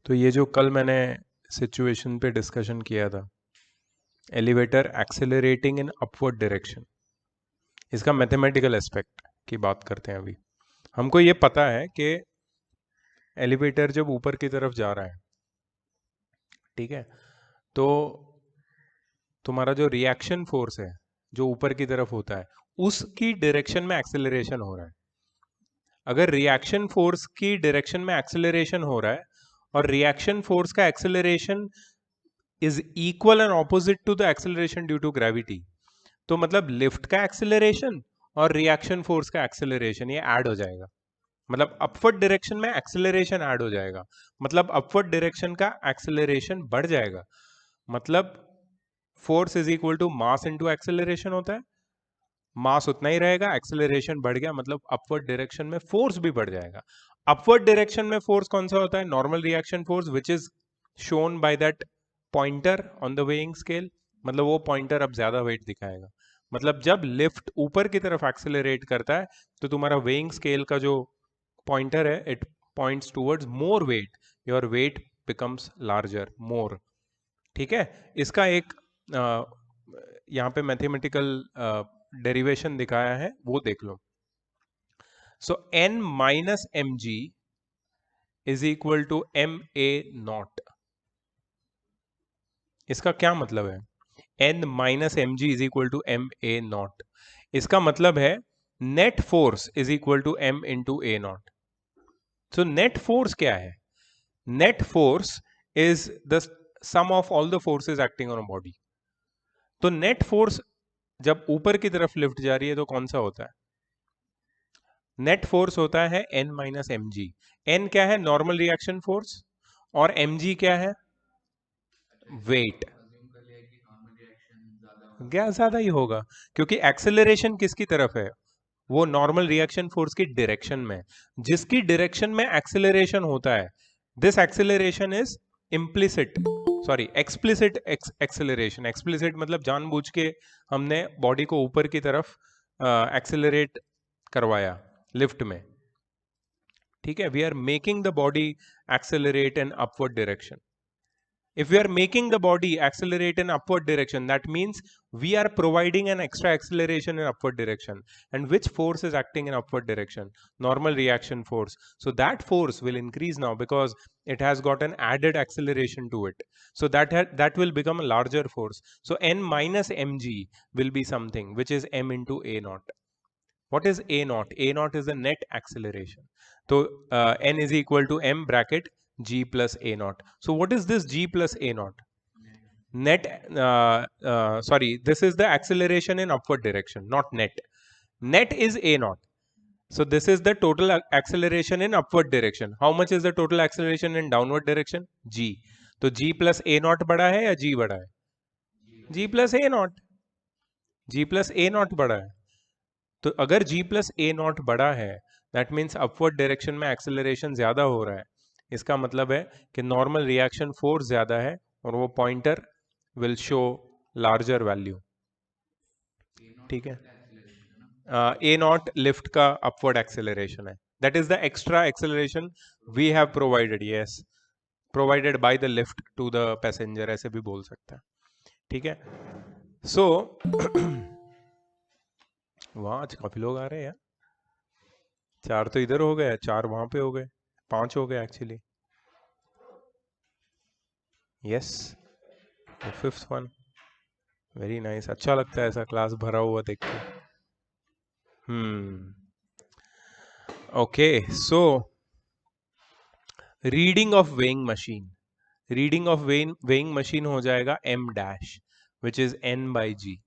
तो ये जो कल मैंने सिचुएशन पे डिस्कशन किया था, एलिवेटर एक्सेलरेटिंग इन अपवर्ड डायरेक्शन, इसका मैथमेटिकल एस्पेक्ट की बात करते हैं अभी। हमको ये पता है कि एलिवेटर जब ऊपर की तरफ जा रहा है, ठीक है, तो तुम्हारा जो रिएक्शन फोर्स है जो ऊपर की तरफ होता है उसकी डायरेक्शन में एक्सेलरेशन हो रहा है। अगर रिएक्शन फोर्स की डायरेक्शन में एक्सेलरेशन हो रहा है और रिएक्शन फोर्स का acceleration is equal and opposite to the acceleration due to gravity, तो मतलब लिफ्ट का एक्सेलरेशन और रिएक्शन फोर्स का एक्सेलरेशन ये ऐड हो जाएगा। मतलब अपवर्ड डायरेक्शन में एक्सेलरेशन ऐड हो जाएगा, मतलब अपवर्ड डायरेक्शन का एक्सेलरेशन बढ़ जाएगा। मतलब force is equal to mass into acceleration होता है। मास उतना ही रहेगा, एक्सेलरेशन बढ़ गया, मतलब अपवर्ड डायरेक्शन में फोर्स भी बढ़ जाएगा। अपवर्ड डायरेक्शन में फोर्स कौन सा होता है? Normal reaction force, which is shown by that pointer on the weighing scale. मतलब वो पॉइंटर अब ज्यादा वेट दिखाएगा। मतलब जब लिफ्ट ऊपर की तरफ एक्सेलरेट करता है तो तुम्हारा वेइंग स्केल का जो पॉइंटर है it points towards more weight, your weight becomes larger more. ठीक है, इसका एक यहाँ पे मैथमेटिकल डेरिवेशन दिखाया है, वो देख लो। So n minus M G is equal to M A not. इसका क्या मतलब है? n minus M G is equal to M A not. इसका मतलब है net force is equal to m into A not. So net force क्या है? Net force is the sum of all the forces acting on a body. तो नेट फोर्स जब ऊपर की तरफ लिफ्ट जा रही है तो कौन सा होता है? नेट फोर्स होता है n minus M G. N क्या है? Normal reaction force. और एम जी क्या है? वेट। क्या ज्यादा ही होगा, क्योंकि एक्सेलरेशन किसकी तरफ है? वो नॉर्मल रिएक्शन फोर्स की डायरेक्शन में। जिसकी डायरेक्शन में एक्सेलरेशन होता है, this acceleration is implicit, sorry explicit acceleration. Explicit मतलब जानबूझ के हमने बॉडी को ऊपर की तरफ एक्सेलरेट करवाया लिफ्ट में। ठीक है, we are making the body accelerate in upward direction. If we are making the body accelerate in upward direction, that means we are providing an extra acceleration in upward direction. And which force is acting in upward direction? Normal reaction force. So that force will increase now because it has got an added acceleration to it. So that will become a larger force. So n minus mg will be something which is m into a naught. What is a naught? A naught is the net acceleration. So n is equal to m bracket g plus a naught. So what is this g plus a naught? Net, sorry, this is the acceleration in upward direction, not net. Net is a naught. So this is the total acceleration in upward direction. How much is the total acceleration in downward direction? G. तो g plus a naught बड़ा है या g बड़ा है? g plus a naught. g plus a naught बड़ा है। तो अगर g प्लस ए नॉट बड़ा है, दैट मीन्स अपवर्ड डायरेक्शन में एक्सेलरेशन ज्यादा हो रहा है। इसका मतलब है कि नॉर्मल रिएक्शन फोर्स ज्यादा है और वो pointer will show larger value. ठीक है, ए नॉट लिफ्ट का अपवर्ड एक्सेलरेशन है, that is the extra acceleration we have provided, yes, provided by the lift to the passenger, ऐसे भी बोल सकते हैं। ठीक है, सो वहां आज काफी लोग आ रहे हैं यार। 4 तो इधर हो गए, 4 वहां पे हो गए, 5 हो गए एक्चुअली। यस, तो 5th वन, वेरी नाइस। अच्छा लगता है ऐसा क्लास भरा हुआ देख के। Okay, so reading of weighing machine, reading of weighing machine हो जाएगा m dash, which is n by G.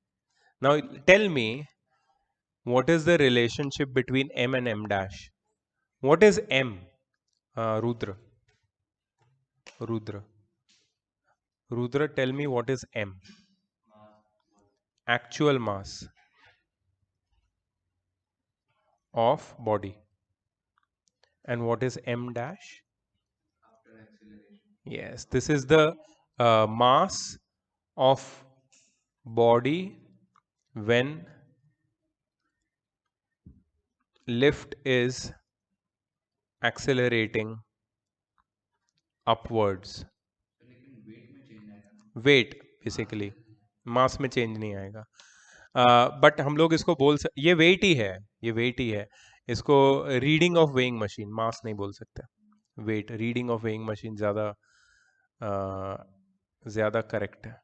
Now tell me, what is the relationship between m and m dash? What is m? Rudra, Rudra, Rudra, tell me what is m? Actual mass of body. And what is m dash? Yes, this is the mass of body when lift is accelerating upwards, weight basically, mass में change नहीं आएगा। But हम लोग इसको ये wait ही है, ये वेट ही है। इसको reading of weighing machine, mass नहीं बोल सकते, weight, reading of weighing machine ज़्यादा ज़्यादा करेक्ट है।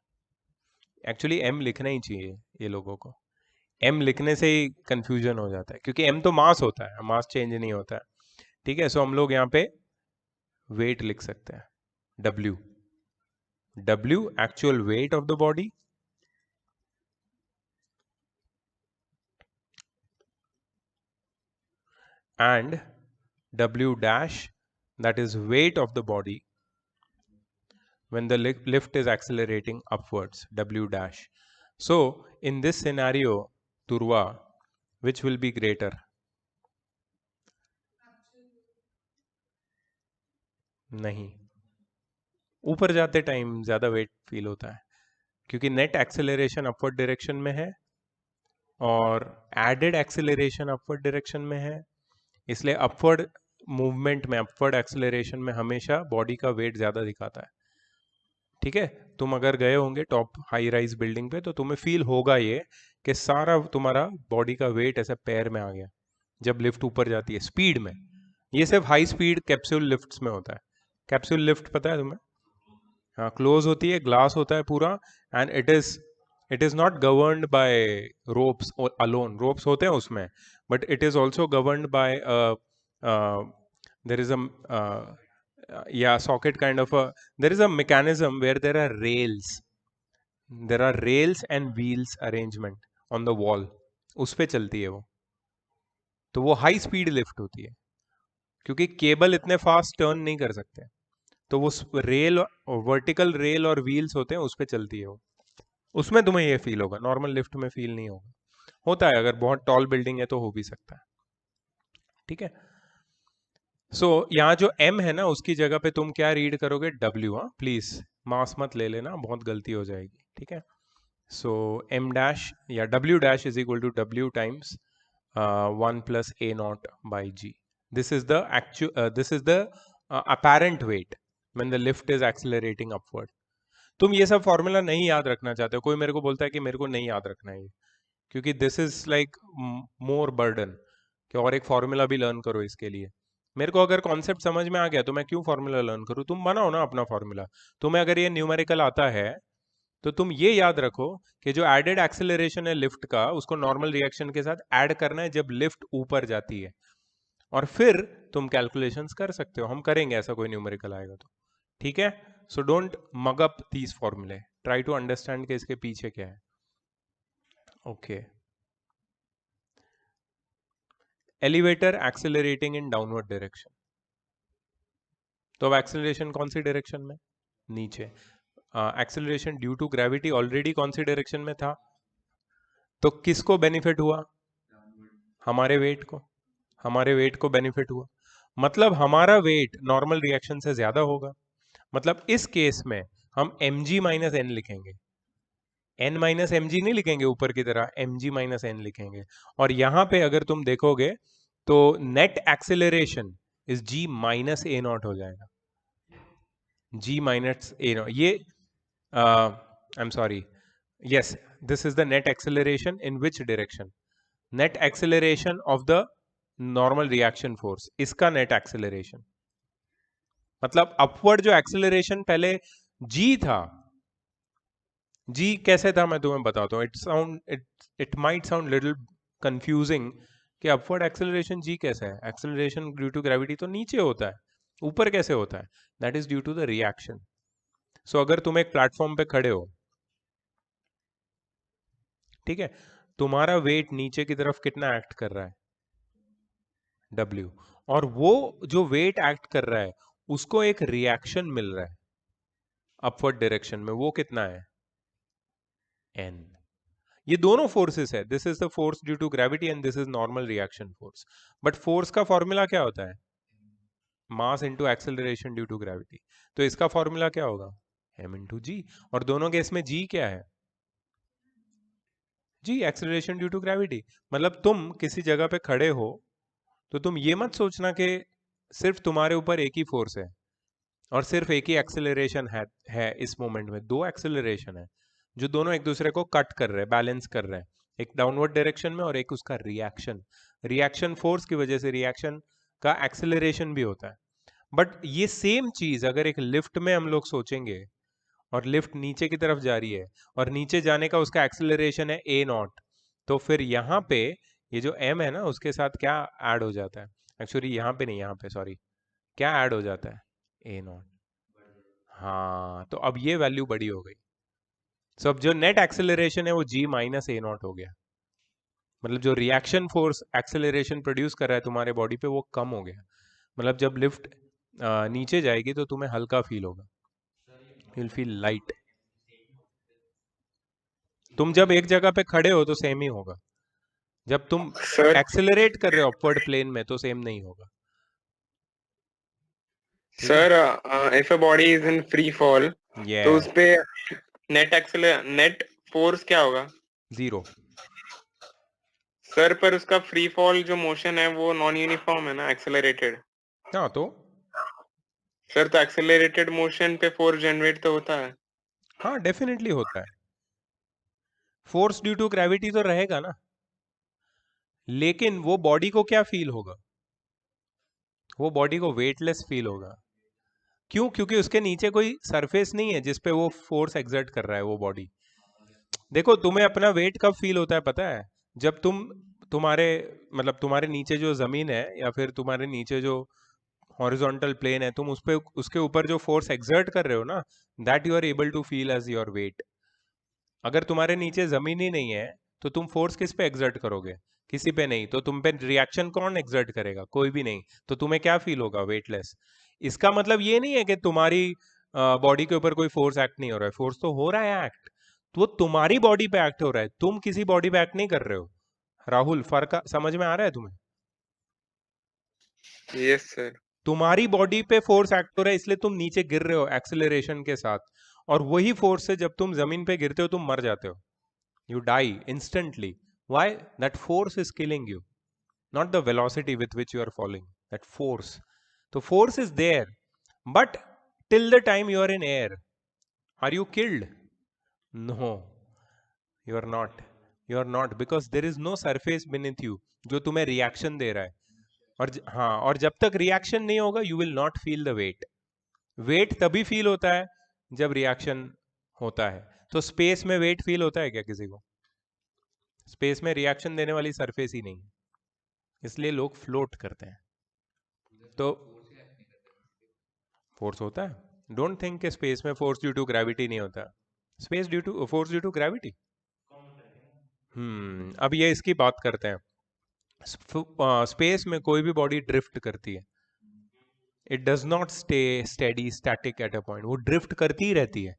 एक्चुअली एम लिखना ही चाहिए ये लोगों को, एम लिखने से ही कंफ्यूजन हो जाता है, क्योंकि एम तो मास होता है, मास चेंज नहीं होता है। ठीक है, सो हम लोग यहाँ पे वेट लिख सकते हैं, W, W actual weight of the body, and W dash, that is weight of the body when the lift is accelerating upwards, W dash. So in this scenario, Durva, which will be greater? नहीं, ऊपर जाते time ज्यादा wait feel होता है, क्योंकि net acceleration upward direction में है और एडेड एक्सेलरेशन अपवर्ड डायरेक्शन में है, इसलिए अपवर्ड मूवमेंट में, अपवर्ड एक्सेलरेशन में हमेशा बॉडी का वेट ज्यादा दिखाता है। ठीक है, तुम अगर गए होंगे टॉप हाई राइज बिल्डिंग पे तो तुम्हें फील होगा ये कि सारा तुम्हारा बॉडी का वेट ऐसे पैर में आ गया जब लिफ्ट ऊपर जाती है स्पीड में। ये सिर्फ हाई स्पीड कैप्सूल लिफ्ट्स में होता है। कैप्सूल लिफ्ट पता है तुम्हें? हाँ, क्लोज होती है, ग्लास होता है पूरा, and it is not governed bye ropes alone, ropes होते हैं उसमें, but it is also governed bye there is a yeah, socket kind of a, there is a mechanism where there are rails and wheels arrangement on the wall, उस पे चलती है वो, तो वो हाई स्पीड लिफ्ट होती है, क्योंकि केबल इतने फास्ट टर्न नहीं कर सकते, तो वो रेल, वर्टिकल रेल और व्हील्स होते हैं, उस पे चलती है वो, उसमें तुम्हें ये फील होगा, नॉर्मल लिफ्ट में फील नहीं होगा। होता है अगर बहुत टॉल बिल्डिंग है तो हो भी सकता है। ठीक है, सो यहाँ जो m है ना उसकी जगह पे तुम क्या रीड करोगे? w। हाँ प्लीज मास मत ले लेना, बहुत गलती हो जाएगी। ठीक है, सो m डैश या w dash is equal to w times 1 plus a not by g। This is the actual, this is the apparent weight when the lift is accelerating upward। तुम ये सब फॉर्मूला नहीं याद रखना चाहते हो, कोई मेरे को बोलता है कि मेरे को नहीं याद रखना है ये, क्योंकि this is like more burden कि और एक फॉर्मूला भी लर्न करो इसके लिए। मेरे को अगर कॉन्सेप्ट समझ में आ गया तो मैं क्यों फॉर्मूला लर्न करूँ? तुम बनाओ ना अपना फॉर्मूला। तुम्हें अगर ये न्यूमेरिकल आता है तो तुम ये याद रखो कि जो एडेड एक्सेलरेशन है लिफ्ट का, उसको नॉर्मल रिएक्शन के साथ ऐड करना है जब लिफ्ट ऊपर जाती है, और फिर तुम कैलकुलेशंस कर सकते हो। हम करेंगे ऐसा कोई न्यूमेरिकल आएगा तो। ठीक है, so don't mug up these फॉर्मूले, ट्राई टू अंडरस्टैंड कि इसके पीछे क्या है। Okay, elevator accelerating in downward direction, तो अब एक्सेलरेशन कौन सी डायरेक्शन में? नीचे। Acceleration due to gravity already कौन सी डायरेक्शन में था, तो किसको बेनिफिट हुआ? हमारे वेट को, हमारे वेट को बेनिफिट हुआ, मतलब हमारा वेट नॉर्मल रिएक्शन से ज्यादा होगा। मतलब इस केस में हम mg माइनस एन लिखेंगे, n माइनस एम नहीं लिखेंगे ऊपर की तरह, mg माइनस एन लिखेंगे। और यहां पे अगर तुम देखोगे तो net acceleration is g minus A not हो जाएगा, g माइनस ए नॉट। ये I am sorry, yes, this is the net acceleration in which direction? Net acceleration of the normal reaction force, इसका net acceleration, मतलब upward जो acceleration पहले g था, g कैसे था मैं तुम्हें बताता हूँ। It might sound little confusing कि अपवर्ड एक्सेलरेशन g कैसा है, एक्सेलरेशन ड्यू टू ग्रेविटी तो नीचे होता है, ऊपर कैसे होता है? That is due to the reaction. So अगर तुम एक प्लेटफॉर्म पे खड़े हो, ठीक है, तुम्हारा वेट नीचे की तरफ कितना एक्ट कर रहा है? W। और वो जो वेट एक्ट कर रहा है उसको एक रिएक्शन मिल रहा है अपवर्ड डायरेक्शन में, वो कितना है? N। ये दोनों फोर्सेस है, this is the force due to gravity and this is normal reaction force. But force का फॉर्मूला क्या होता है? Mass into acceleration due to gravity. तो इसका फॉर्मूला क्या होगा? m into G. और दोनों केस में g क्या है? G, acceleration due to gravity. मतलब तुम किसी जगह पे खड़े हो तो तुम ये मत सोचना कि सिर्फ तुम्हारे ऊपर एक ही फोर्स है, और सिर्फ एक ही एक्सेलरेशन है इस मोमेंट में, दो एक्सेलरेशन है जो दोनों एक दूसरे को कट कर रहे हैं, बैलेंस कर रहे हैं, एक डाउनवर्ड डायरेक्शन में और एक उसका रिएक्शन, रिएक्शन फोर्स की वजह से रिएक्शन का एक्सेलरेशन भी होता है। बट ये सेम चीज अगर एक लिफ्ट में हम लोग सोचेंगे, और लिफ्ट नीचे की तरफ जा रही है और नीचे जाने का उसका एक्सेलरेशन है ए नॉट, तो फिर यहाँ पे ये जो एम है ना उसके साथ क्या ऐड हो जाता है, एक्चुअली यहाँ पे नहीं, यहाँ पे सॉरी, क्या ऐड हो जाता है, ए नॉट। हाँ, तो अब ये वैल्यू बड़ी हो गई। सो अब जो नेट एक्सेलरेशन है वो जी माइनस ए नॉट हो गया, मतलब जो रिएक्शन फोर्स एक्सेलरेशन प्रोड्यूस कर रहा है तुम्हारे बॉडी पे वो कम हो गया। मतलब जब लिफ्ट नीचे जाएगी तो तुम्हें हल्का फील होगा, यू विल फील लाइट। तुम जब एक जगह पे खड़े हो तो सेम ही होगा, जब तुम सर एक्सेलरेट कर रहे हो अपवर्ड प्लेन में तो सेम नहीं होगा। ठीक है, sir if a body is in free fall तो उस यस, पे नेट फोर्स क्या होगा? जीरो। सर पर उसका फ्री फॉल जो मोशन है वो नॉन यूनिफॉर्म है ना, एक्सेलरेटेड। हाँ तो, सर तो एक्सेलरेटेड मोशन पे फोर्स जनरेट तो होता है। हाँ डेफिनेटली होता है, फोर्स ड्यू टू ग्रेविटी तो रहेगा ना, लेकिन वो बॉडी को क्या फील होगा, वो बॉडी को वेटलेस फील होगा। क्यों? क्योंकि उसके नीचे कोई सरफेस नहीं है जिसपे वो फोर्स एक्सर्ट कर रहा है वो बॉडी। देखो तुम्हें अपना वेट कब फील होता है पता है, जब तुम्हारे मतलब तुम्हारे नीचे जो जमीन है या फिर तुम्हारे नीचे जो हॉरिजॉन्टल प्लेन है, तुम उस पे उसके ऊपर जो फोर्स एक्सर्ट कर रहे हो ना, that you are able to feel as your weight. अगर तुम्हारे नीचे जमीन ही नहीं है तो तुम फोर्स किस पे एक्सर्ट करोगे, किसी पे नहीं, तो तुम पे रिएक्शन कौन एक्सर्ट करेगा, कोई भी नहीं, तो तुम्हें क्या फील होगा, वेटलेस। इसका मतलब ये नहीं है कि तुम्हारी बॉडी के ऊपर कोई फोर्स एक्ट नहीं हो रहा है, फोर्स तो हो रहा है एक्ट, तो वो तुम्हारी बॉडी पे एक्ट हो रहा है, तुम किसी बॉडी पे एक्ट नहीं कर रहे हो। राहुल, फर्क समझ में आ रहा है तुम्हें? Yes sir. तुम्हारी बॉडी पे फोर्स एक्ट हो रहा है इसलिए तुम नीचे गिर रहे हो एक्सेलरेशन के साथ, और वही फोर्स से जब तुम जमीन पे गिरते हो तुम मर जाते हो, you die instantly. Why? That force is killing you, not the velocity with which you are falling, that force. So force is there, but till the time you are in air, are you killed? No, you are not, you are not, because there is no surface beneath you जो तुम्हें reaction दे रहा है। और हाँ, और जब तक reaction नहीं होगा you will not feel the weight. Weight तभी फील होता है जब रिएक्शन होता है। तो स्पेस में वेट फील होता है क्या किसी को? स्पेस में रिएक्शन देने वाली सरफेस ही नहीं है, इसलिए लोग फ्लोट करते हैं। तो फोर्स होता है, डोंट थिंक कि स्पेस में फोर्स ड्यू टू ग्रेविटी नहीं होता, space due to force due to gravity. अब ये इसकी बात करते हैं। स्पेस में कोई भी बॉडी ड्रिफ्ट करती है, it does not stay steady static at a point, वो ड्रिफ्ट करती ही रहती है,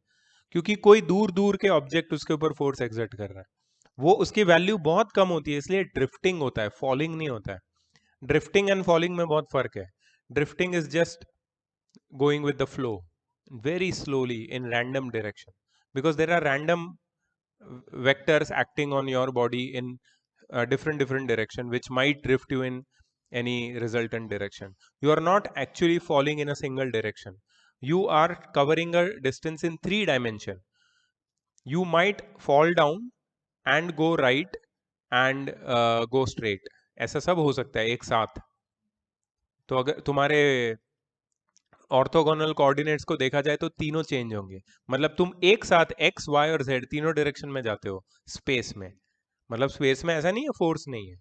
क्योंकि कोई दूर दूर के ऑब्जेक्ट उसके ऊपर फोर्स एक्सर्ट कर रहा है, वो उसकी वैल्यू बहुत कम होती है, इसलिए ड्रिफ्टिंग होता है, फॉलिंग नहीं होता है। ड्रिफ्टिंग एंड फॉलिंग में बहुत फर्क है। Drifting is just going with the flow very slowly in random direction, because there are random vectors acting on your body in different direction which might drift you in any resultant direction. You are not actually falling in a single direction, you are covering a distance in 3 dimension. You might fall down and go right and go straight, ऐसा सब हो सकता है एक साथ। तो अगर तुम्हारे ऑर्थोगोनल कोऑर्डिनेट्स को देखा जाए तो तीनों चेंज होंगे, मतलब तुम एक साथ एक्स वाई और जेड तीनों डायरेक्शन में जाते हो स्पेस में, मतलब स्पेस में ऐसा नहीं है फोर्स नहीं है,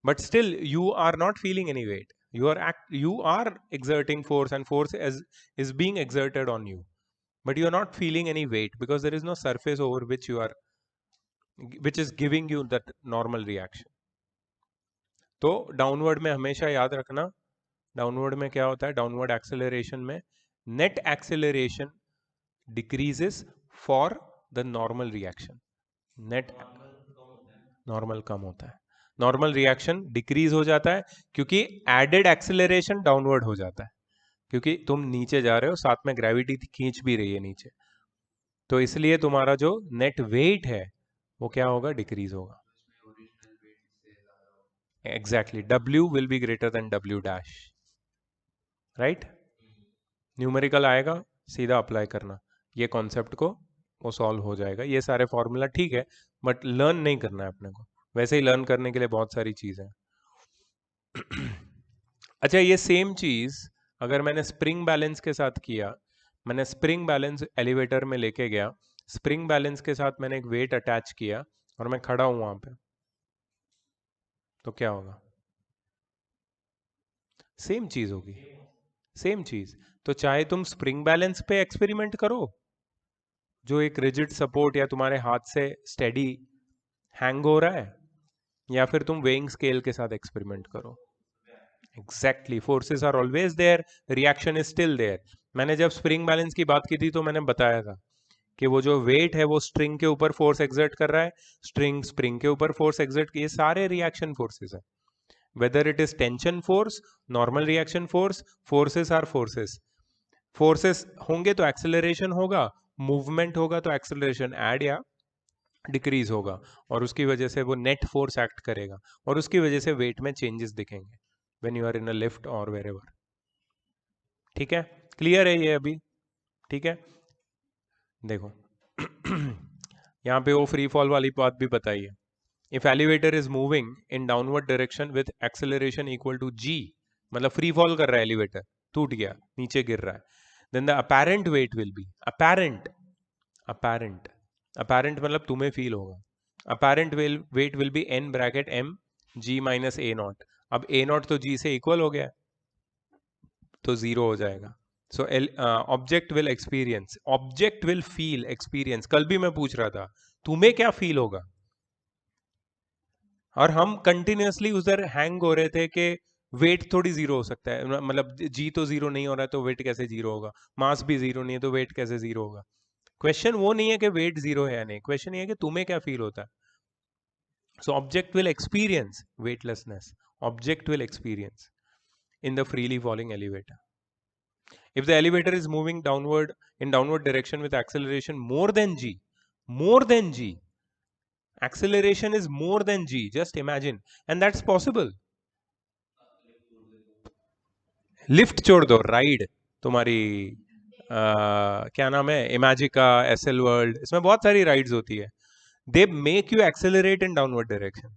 but still you are not feeling any weight, you are exerting force and force is being exerted on you, but you are not feeling any weight because there is no surface over which is giving you that normal reaction. तो downward में हमेशा याद रखना, downward में क्या होता है, downward acceleration में net acceleration decreases for the normal reaction, net normal कम होता है, नॉर्मल रिएक्शन डिक्रीज हो जाता है, क्योंकि एडेड एक्सेलरेशन डाउनवर्ड हो जाता है, क्योंकि तुम नीचे जा रहे हो साथ में ग्रेविटी खींच भी रही है नीचे, तो इसलिए तुम्हारा जो नेट वेट है वो क्या होगा, डिक्रीज होगा। Exactly, W will be greater than W dash, right. Numerical आएगा, सीधा अप्लाई करना, ये कॉन्सेप्ट को वो सॉल्व हो जाएगा। ये सारे फॉर्मूला ठीक है, बट लर्न नहीं करना है अपने को। वैसे ही लर्न करने के लिए बहुत सारी चीज़ है। अच्छा, ये सेम चीज़ अगर मैंने स्प्रिंग बैलेंस के साथ किया, मैंने स्प्रिंग बैलेंस एलिवेटर में लेके गया, स्प्रिंग बैलेंस के साथ मैंने एक वेट अटैच किया और मैं खड़ा हूं वहां पे, तो क्या होगा? सेम चीज होगी, सेम चीज। तो चाहे तुम स्प्रिंग बैलेंस पे एक्सपेरिमेंट करो, जो एक रिजिड सपोर्ट या तुम्हारे हाथ से स्टेडी हैंग हो रहा है, या फिर तुम वेइंग स्केल के साथ एक्सपेरिमेंट करो, exactly forces are always there, reaction is still there. मैंने जब स्प्रिंग बैलेंस की बात की थी तो मैंने बताया था कि वो जो वेट है वो स्ट्रिंग के ऊपर फोर्स एक्सर्ट कर रहा है, स्ट्रिंग स्प्रिंग के ऊपर फोर्स एक्सर्ट, ये सारे रिएक्शन फोर्सेस है। Whether it is tension force, normal reaction force, forces are forces. Forces होंगे तो एक्सेलरेशन होगा, मूवमेंट होगा तो एक्सेलरेशन ऐड या डिक्रीज होगा, और उसकी वजह से वो नेट फोर्स एक्ट करेगा, और उसकी वजह से वेट में चेंजेस दिखेंगे when you are in a lift और वेर एवर। ठीक है, क्लियर है ये अभी? ठीक है, देखो। यहाँ पे वो फ्री फॉल वाली बात भी बताई है। If elevator is moving in downward direction with acceleration equal to g, मतलब फ्री फॉल कर रहा है एलिवेटर, टूट गया, नीचे गिर रहा है, then the apparent weight will be, apparent, apparent, apparent मतलब तुम्हें फील होगा, apparent weight will be N bracket M G minus A not. अब ए नॉट तो जी से इक्वल हो गया, तो जीरो हो जाएगा। So object will experience, object will feel, experience, कल भी मैं पूछ रहा था तुम्हें क्या फील होगा, और हम कंटिन्यूअसली उधर हैंग हो रहे थे कि वेट थोड़ी जीरो हो सकता है, मतलब जी तो जीरो नहीं हो रहा है तो वेट कैसे जीरो होगा, मास भी जीरो नहीं है तो वेट कैसे जीरो होगा। क्वेश्चन वो नहीं है कि वेट जीरो है या नहीं, क्वेश्चन ये है कि तुम्हें क्या फील होता है। So object will experience weightlessness, object will experience in the freely falling elevator. If the elevator is moving downward in downward direction with acceleration more than g, acceleration is more than g. Just imagine, and that's possible. Lift छोड़ दो, ride तुम्हारी क्या नाम है, Imagica, SL world, इसमें बहुत सारी rides होती है। They make you accelerate in downward direction.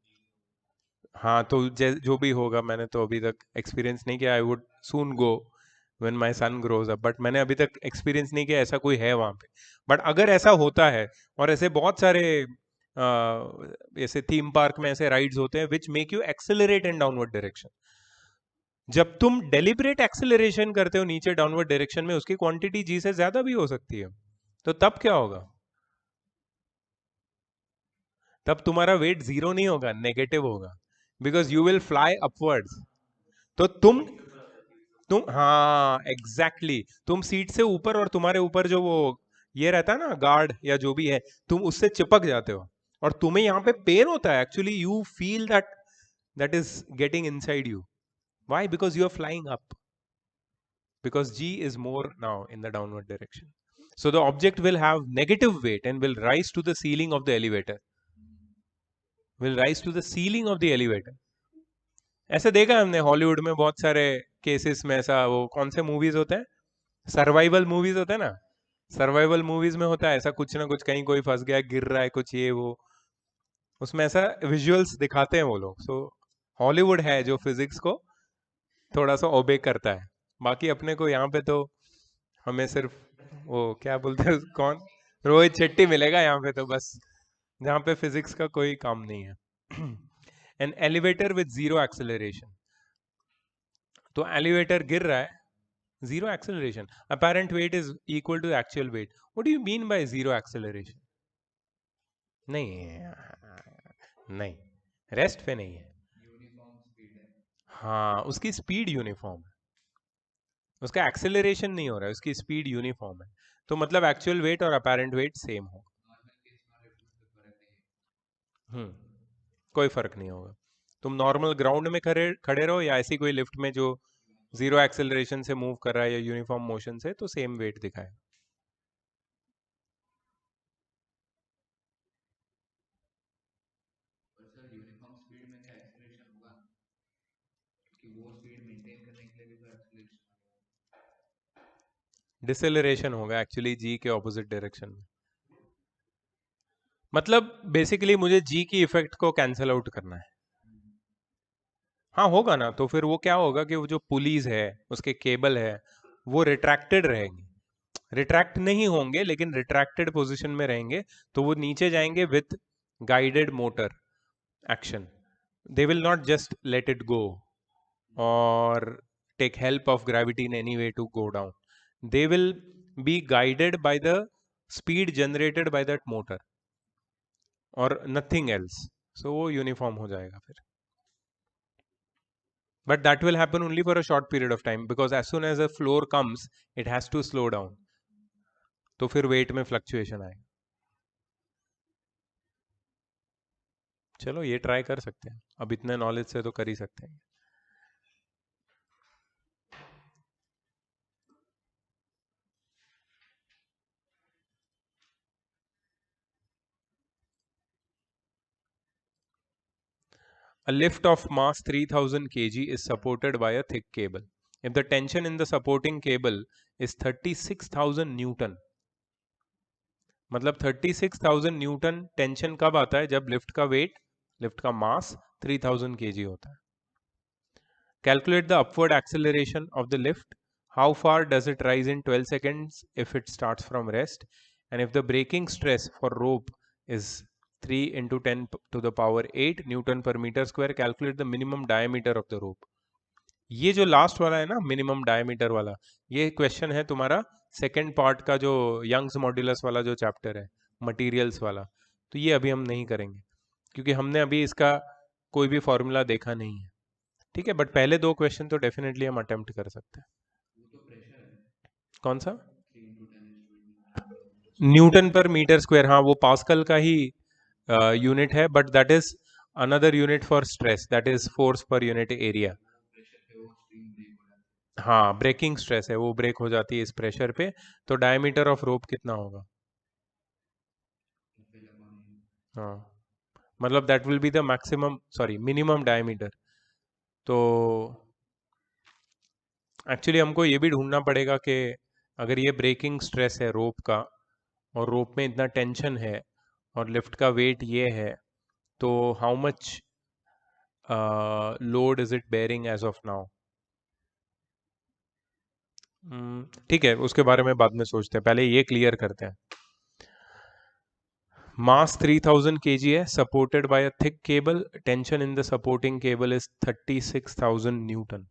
हाँ, तो जो भी होगा, मैंने तो अभी तक एक्सपीरियंस नहीं किया, I would soon go when my son grows up, but मैंने अभी तक एक्सपीरियंस नहीं किया ऐसा कोई है वहां पे। बट अगर ऐसा होता है, और ऐसे बहुत सारे ऐसे थीम पार्क में ऐसे राइड्स होते हैं which make you accelerate in downward direction, जब तुम डेलिबरेट एक्सेलरेशन करते हो नीचे डाउनवर्ड डायरेक्शन में, उसकी क्वांटिटी जी से ज्यादा भी हो सकती है, तो तब क्या होगा? तब तुम्हारा वेट जीरो नहीं होगा, नेगेटिव होगा, because you will fly upwards. तो तुम हाँ एग्जैक्टली exactly, तुम सीट से ऊपर, और तुम्हारे ऊपर जो वो ये रहता है ना गार्ड या जो भी है, तुम उससे चिपक जाते हो, और तुम्हें यहाँ पे पेन होता है, actually you feel that that is getting inside you. Why? Because you are flying up, because g is more now in the downward direction. So the object will have negative weight and will rise to the ceiling of the elevator, will rise to the ceiling of the elevator. ऐसे देखा है हमने Hollywood में बहुत सारे cases में, ऐसा वो कौन से मूवीज होते हैं, सर्वाइवल मूवीज होते हैं ना, सर्वाइवल मूवीज में होता है ऐसा कुछ ना कुछ, कहीं कोई फंस गया, गिर रहा है कुछ ये वो, उसमें ऐसा विजुअल्स दिखाते हैं वो लोग। सो हॉलीवुड है जो फिजिक्स को थोड़ा सा ओबे करता है, बाकी अपने को यहाँ पे तो हमें सिर्फ वो क्या बोलते हैं कौन, रोहित शेट्टी मिलेगा यहाँ पे तो बस, जहाँ पे फिजिक्स का कोई काम नहीं है। An elevator with zero acceleration, तो एलिवेटर गिर रहा है, zero acceleration, apparent weight is equal to actual weight. What do you mean by zero acceleration? नहीं, नहीं, रेस्ट पे नहीं है। हाँ, उसकी स्पीड यूनिफॉर्म है, उसका एक्सेलरेशन नहीं हो रहा है, उसकी स्पीड यूनिफॉर्म है, तो मतलब एक्चुअल वेट और अपेरेंट वेट सेम हो। हम्म, कोई फर्क नहीं होगा। तुम नॉर्मल ग्राउंड में खड़े खड़े रहो, या ऐसी कोई लिफ्ट में जो जीरो एक्सेलरेशन से मूव कर रहा है या यूनिफॉर्म मोशन से, तो सेम वेट दिखाए। डिसेलरेशन होगा एक्चुअली जी के ऑपोजिट डायरेक्शन में। मतलब बेसिकली मुझे जी की इफेक्ट को कैंसिल आउट करना है। हाँ होगा ना, तो फिर वो क्या होगा कि वो जो पुलीज है, उसके केबल है, वो रिट्रैक्टेड रहेंगे। रिट्रैक्ट नहीं होंगे लेकिन रिट्रैक्टेड पोजीशन में रहेंगे, तो वो नीचे जाएंगे with guided motor action. They will not just let it go or take help of gravity in any way to go down. They will be guided by the speed generated by that motor or nothing else. So वो uniform हो जाएगा फिर। But that will happen only for a short period of time because as soon as a floor comes, it has to slow down. तो फिर wait में fluctuation आएगा। चलो ये ट्राई कर सकते हैं, अब इतने नॉलेज से तो कर ही सकते हैं। A lift of mass 3000 kg is supported by a thick cable. If the tension in the supporting cable is 36,000 Newton, मतलब 36,000 न्यूटन टेंशन कब आता है? जब लिफ्ट का वेट, लिफ्ट का मास 3000 kg होता है। Calculate the upward acceleration of the lift. How far does it rise in 12 seconds if it starts from rest? And if the braking stress for rope is 3 into 10 to the power 8 Newton per meter square, calculate the minimum diameter of the rope. ये जो last वाला है ना, minimum diameter वाला, ये question है तुम्हारा second part का, जो यंग्स मॉड्यूलस वाला जो चैप्टर है, मटेरियल्स वाला। तो ये अभी हम नहीं करेंगे क्योंकि हमने अभी इसका कोई भी फॉर्मूला देखा नहीं है। ठीक है, बट पहले दो क्वेश्चन तो डेफिनेटली हम अटेम्प्ट कर सकते हैं। कौन सा? न्यूटन पर मीटर स्क्वायर, हाँ वो पास्कल का ही यूनिट है, but that is another unit for stress, that is force per unit area. हाँ ब्रेकिंग स्ट्रेस है, वो ब्रेक हो जाती है इस प्रेशर पे। तो डायमीटर ऑफ रोप कितना होगा? हाँ मतलब that will be the maximum, sorry minimum diameter. तो एक्चुअली हमको ये भी ढूंढना पड़ेगा कि अगर ये ब्रेकिंग स्ट्रेस है रोप का, और रोप में इतना टेंशन है, और लिफ्ट का वेट ये है, तो how much load is it bearing as of now. ठीक है, उसके बारे में बाद में सोचते हैं, पहले ये क्लियर करते हैं। मास 3000 kg है, supported by a thick cable, tension in the supporting cable is 36,000 newton.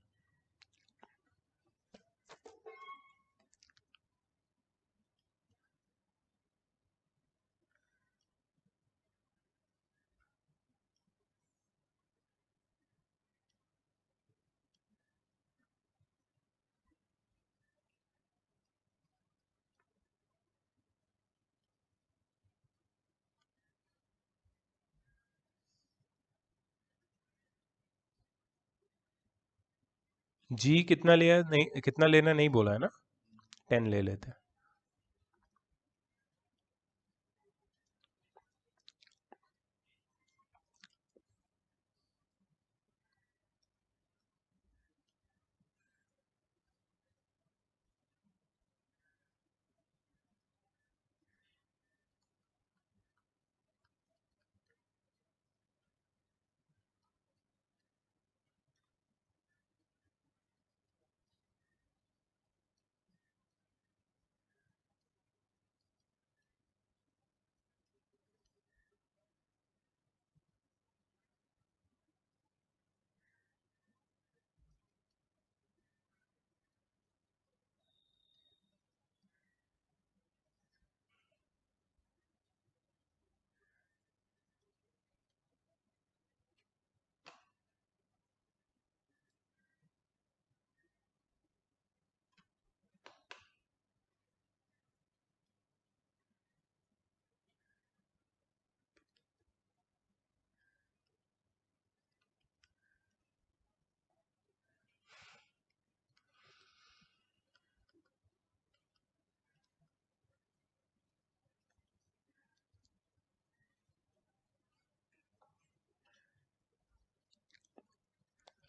G कितना लिया नहीं, कितना लेना नहीं बोला है ना, 10 ले लेते हैं।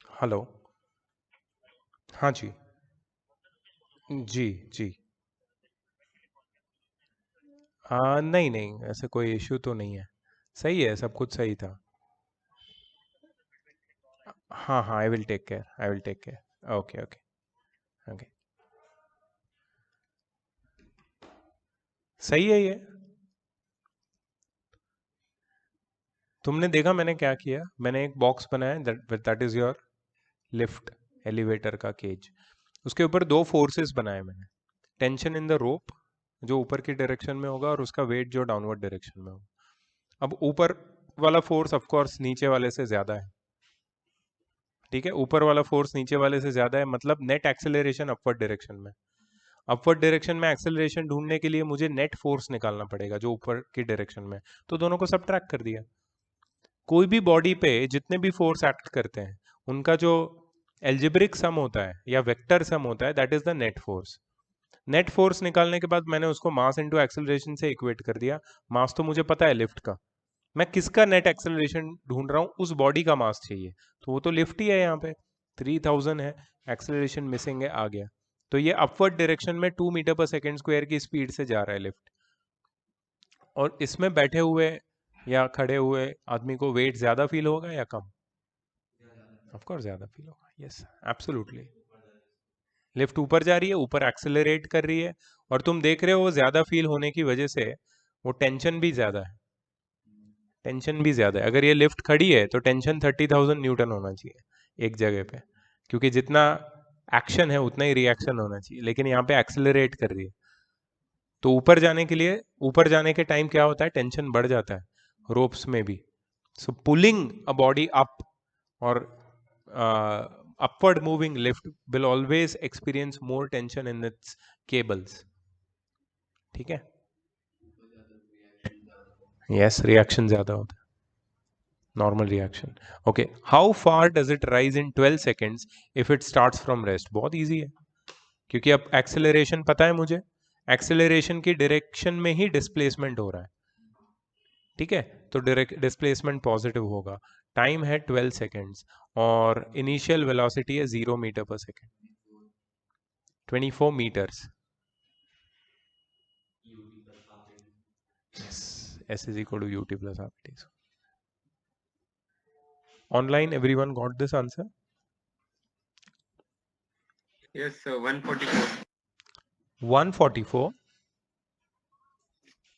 हेलो। हाँ जी। जी जी। नहीं नहीं, ऐसे कोई इश्यू तो नहीं है, सही है, सब कुछ सही था। हाँ हाँ, I will take care, I will take care. Okay okay okay, सही है ये। तुमने देखा मैंने क्या किया, मैंने एक बॉक्स बनाया, that is your lift elevator का केज। उसके ऊपर दो फोर्सेस बनाए मैंने, टेंशन इन द रोप जो ऊपर की डायरेक्शन में होगा, और उसका वेट जो डाउनवर्ड डायरेक्शन में होगा। अब ऊपर वाला फोर्स ऑफ कोर्स नीचे वाले से ज्यादा है, ठीक है, ऊपर वाला फोर्स नीचे वाले से ज्यादा है, मतलब नेट एक्सेलरेशन अपवर्ड डायरेक्शन में। अपवर्ड डायरेक्शन में एक्सेलरेशन ढूंढने के लिए मुझे नेट फोर्स निकालना पड़ेगा जो ऊपर की डायरेक्शन में, तो दोनों को सबट्रैक्ट कर दिया। कोई भी बॉडी पे जितने भी फोर्स एक्ट करते हैं, उनका जो एल्जेब्रिक सम होता है या वेक्टर सम होता है, that is the net force. Net force निकालने के बाद मैंने उसको मास इनटू एक्सेलरेशन से इक्वेट कर दिया। मास तो मुझे पता है लिफ्ट का, मैं किसका नेट एक्सेलरेशन ढूंढ रहा हूँ, उस बॉडी का मास चाहिए, तो वो तो लिफ्ट ही है, यहाँ पे 3000 है, एक्सेलरेशन मिसिंग है, आ गया। तो ये अपवर्ड डायरेक्शन में 2 मीटर पर सेकेंड स्क्वायर की स्पीड से जा रहा है लिफ्ट। और इसमें बैठे हुए या खड़े हुए आदमी को वेट ज्यादा फील होगा या कम? ऑफ कोर्स ज्यादा फील होगा, यस एब्सोल्युटली। लिफ्ट ऊपर जा रही है, ऊपर एक्सेलरेट कर रही है, और तुम देख रहे हो वो ज्यादा फील होने की वजह से वो टेंशन भी ज्यादा है, टेंशन भी ज्यादा है। अगर ये लिफ्ट खड़ी है तो टेंशन 30,000 न्यूटन होना चाहिए एक जगह पे, क्योंकि जितना एक्शन है उतना ही रिएक्शन होना चाहिए, लेकिन यहाँ पे एक्सेलरेट कर रही है। तो ऊपर जाने के लिए, ऊपर जाने के टाइम क्या होता है, टेंशन बढ़ जाता है रोप्स में भी। सो पुलिंग अ बॉडी अप और upward moving lift will always experience more tension in its cables, ठीक है। यस, रिएक्शन ज्यादा होता है, normal reaction. Okay, how far does it rise in 12 seconds if it starts from rest? बहुत easy है, क्योंकि अब एक्सेलरेशन पता है मुझे, एक्सेलरेशन की डायरेक्शन में ही डिस्प्लेसमेंट हो रहा है, ठीक है, तो डायरेक्ट डिस्प्लेसमेंट पॉजिटिव होगा। टाइम है 12 सेकेंड्स, और इनिशियल वेलोसिटी है 0 metre per second, 24 metres. Yes, S is equal to ut plus RT. Online, everyone got this answer? Yes, sir. 144. 144.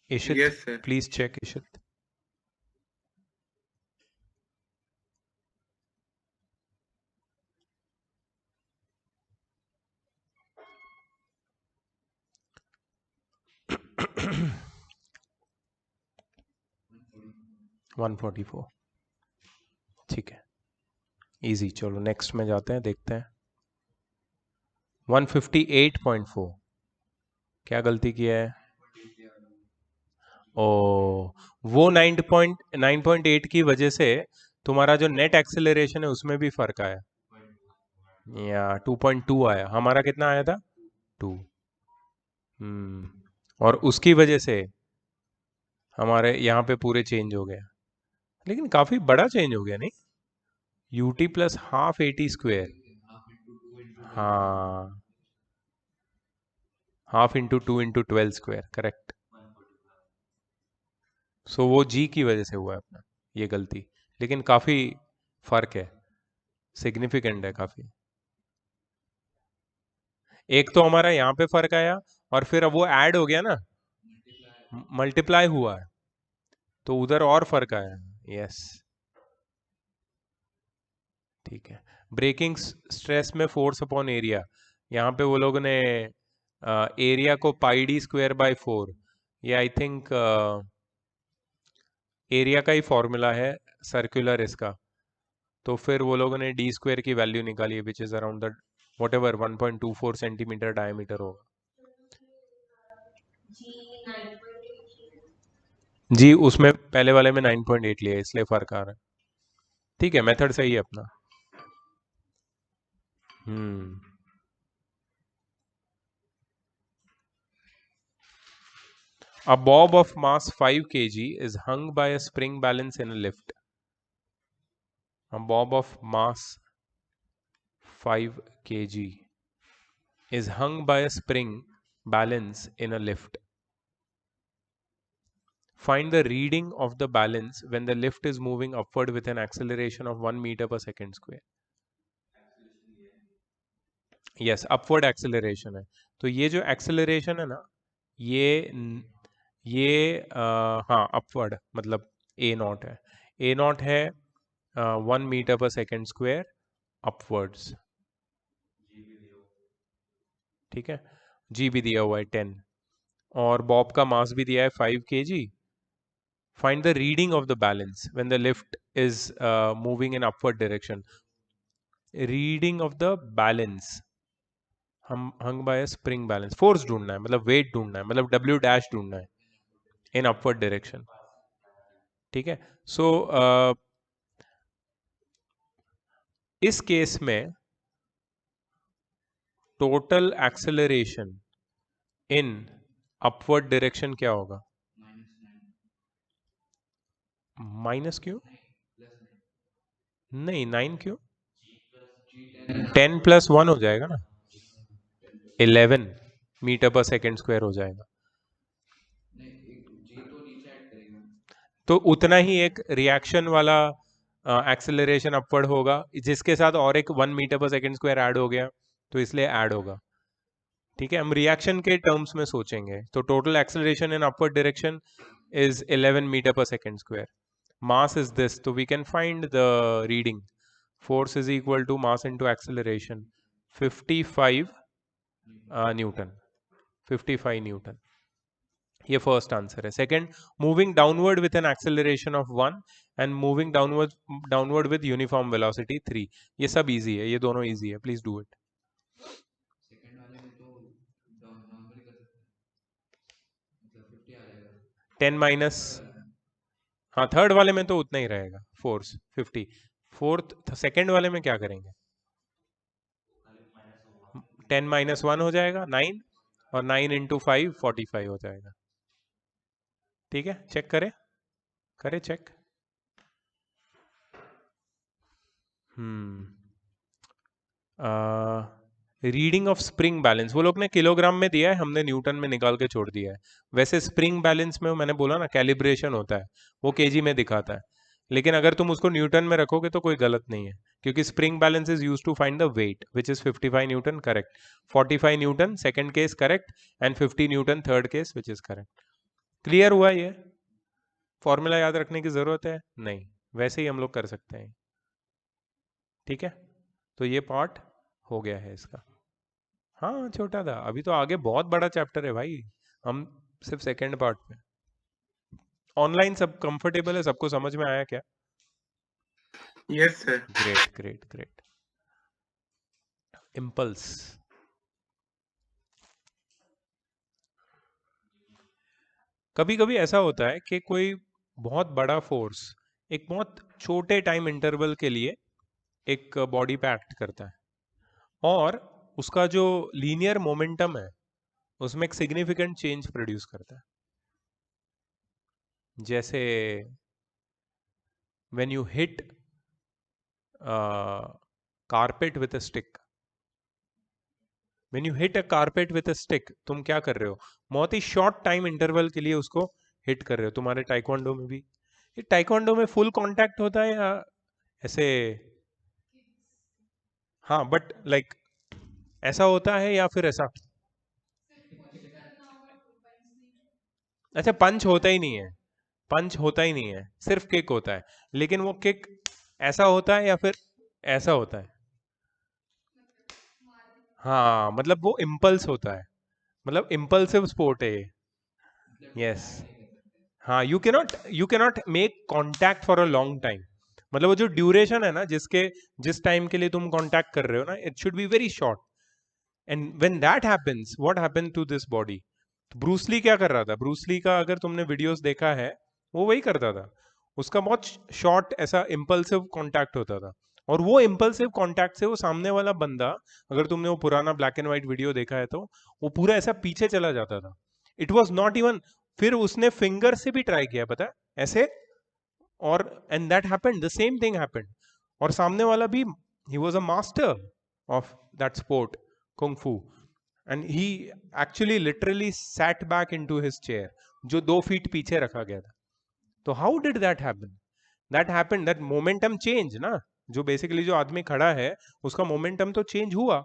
Ishit, Yes, sir. please check Ishit. One 144, ठीक है, easy. चलो next में जाते हैं, देखते हैं। 158.4, क्या गलती किया है? ओ, वो 9.8 की वजह से तुम्हारा जो नेट एक्सेलरेशन है उसमें भी फर्क आया, या 2.2 आया, हमारा कितना आया था? 2। और उसकी वजह से हमारे यहाँ पे पूरे चेंज हो गया, लेकिन काफी बड़ा चेंज हो गया नहीं? Ut plus half at square, हाँ, half into 2 into 12 square, correct. So वो जी की वजह से हुआ है अपना ये गलती, लेकिन काफी फर्क है, सिग्निफिकेंट है काफी। एक तो हमारा यहाँ पे फर्क आया, और फिर अब वो ऐड हो गया ना, मल्टीप्लाई हुआ है, तो उधर और फर्क आया। यस, ठीक है। ब्रेकिंग स्ट्रेस में फोर्स अपॉन एरिया, यहाँ पे वो लोगों ने एरिया को पाई डी स्क्वायर बाय 4, ये आई थिंक एरिया का ही फॉर्मूला है सर्कुलर इसका, तो फिर वो लोगों ने डी स्क्वायर की वैल्यू निकाली है, which is around the what ever 1.24 centimetre diameter होगा। जी, उसमें पहले वाले में 9.8 लिया है, इसलिए फर्क आ रहा है, ठीक है, मेथड सही है अपना। हम्म। A bob of mass 5 kg is hung by a spring balance in a lift. A bob of mass 5 kg is hung by a spring balance in a lift. Find the reading of the balance when the lift is moving upward with an acceleration of 1 meter per second square. Yes, upward acceleration है. तो ये जो acceleration है ना, ये हाँ upward मतलब a not है. a नॉट है 1 metre per second square upwards. ठीक है. जी भी दिया हुआ है 10 और बॉब का मास भी दिया है 5 kg. Find the reading of the balance when the lift is moving in upward direction. Reading of the balance हम hung by a spring balance. Force ढूंढना है मतलब वेट ढूंढना है मतलब W डैश ढूंढना है इन अपवर्ड डायरेक्शन. ठीक है. सो इस केस में total acceleration in upward direction क्या होगा? माइनस क्यों? नहीं 9 क्यों? 10 प्लस 1 हो जाएगा ना, 11 मीटर पर सेकेंड स्क्वायर हो जाएगा. तो उतना ही एक रिएक्शन वाला एक्सेलरेशन अपवर्ड होगा जिसके साथ और एक 1 metre per second square add हो गया, तो इसलिए ऐड होगा. ठीक है. हम रिएक्शन के टर्म्स में सोचेंगे. तो total acceleration in upward direction is 11 meter per second square. Mass is this, so we can find the reading. Force is equal to mass into acceleration, 55 Newton. 55 Newton. ये first answer है. Second, moving downward with an acceleration of 1 and moving downward with uniform velocity 3. ये सब easy है, ये दोनों easy है. Please do it. 10 minus, हाँ third वाले में तो उतना ही रहेगा फोर्स 50. फोर्थ सेकंड वाले में क्या करेंगे? 10 माइनस 1 हो जाएगा 9 और 9 इंटू 5 45 हो जाएगा. ठीक है. चेक करे check. Reading of spring balance वो लोग ने किलोग्राम में दिया है, हमने न्यूटन में निकाल के छोड़ दिया है. वैसे स्प्रिंग बैलेंस में मैंने बोला ना कैलिब्रेशन होता है, वो केजी में दिखाता है. लेकिन अगर तुम उसको न्यूटन में रखोगे तो कोई गलत नहीं है, क्योंकि spring balance is use to find the weight which is 55 newton correct, 45 newton second case correct and 50 newton third case which is correct. Clear हुआ? ये फॉर्मूला याद रखने की जरूरत है नहीं, वैसे ही हम लोग कर सकते हैं. ठीक है. तो ये पार्ट हो गया है इसका. हाँ छोटा था, अभी तो आगे बहुत बड़ा चैप्टर है भाई. हम सिर्फ सेकंड पार्ट पे. ऑनलाइन सब कंफर्टेबल है? सबको समझ में आया क्या? Yes sir. Great great great. Impulse. कभी कभी ऐसा होता है कि कोई बहुत बड़ा फोर्स एक बहुत छोटे टाइम इंटरवल के लिए एक बॉडी पे एक्ट करता है और उसका जो लीनियर मोमेंटम है उसमें एक सिग्निफिकेंट चेंज प्रोड्यूस करता है. जैसे when you hit carpet with a stick. When you hit a carpet with a stick, तुम क्या कर रहे हो? बहुत ही शॉर्ट टाइम इंटरवल के लिए उसको हिट कर रहे हो. तुम्हारे टाइक्वांडो में भी, ये टाइक्वांडो में फुल कांटेक्ट होता है या ऐसे? हाँ बट लाइक ऐसा होता है या फिर ऐसा? अच्छा पंच होता ही नहीं है, पंच होता ही नहीं है, सिर्फ किक होता है. लेकिन वो किक ऐसा होता है या फिर ऐसा होता है? हाँ मतलब वो इम्पल्स होता है, मतलब इम्पल्सिव स्पोर्ट है ये. यस. हाँ you cannot make contact for a long time. मतलब वो जो ड्यूरेशन है ना जिस टाइम के लिए तुम कांटेक्ट कर रहे हो ना, it should be very short. And when that happens, what happens to this body? Bruce Lee क्या कर रहा था? ब्रूसली का अगर तुमने वीडियोस देखा है, वो वही करता था. उसका बहुत शॉर्ट ऐसा इम्पल्सिव कांटेक्ट होता था, और वो इम्पल्सिव कांटेक्ट से वो सामने वाला बंदा, अगर तुमने वो पुराना ब्लैक एंड व्हाइट वीडियो देखा है तो वो पूरा ऐसा पीछे चला जाता था. इट वॉज नॉट इवन, फिर उसने फिंगर से भी ट्राई किया पता है ऐसे, और and that happened, the same thing happened. और सामने वाला भी, he was a master of that sport kung फू, and he actually literally sat back into his chair. जो 2 फीट पीछे रखा गया था। तो how did that happen? That happened that momentum change ना, जो बेसिकली जो आदमी खड़ा है उसका मोमेंटम तो चेंज हुआ,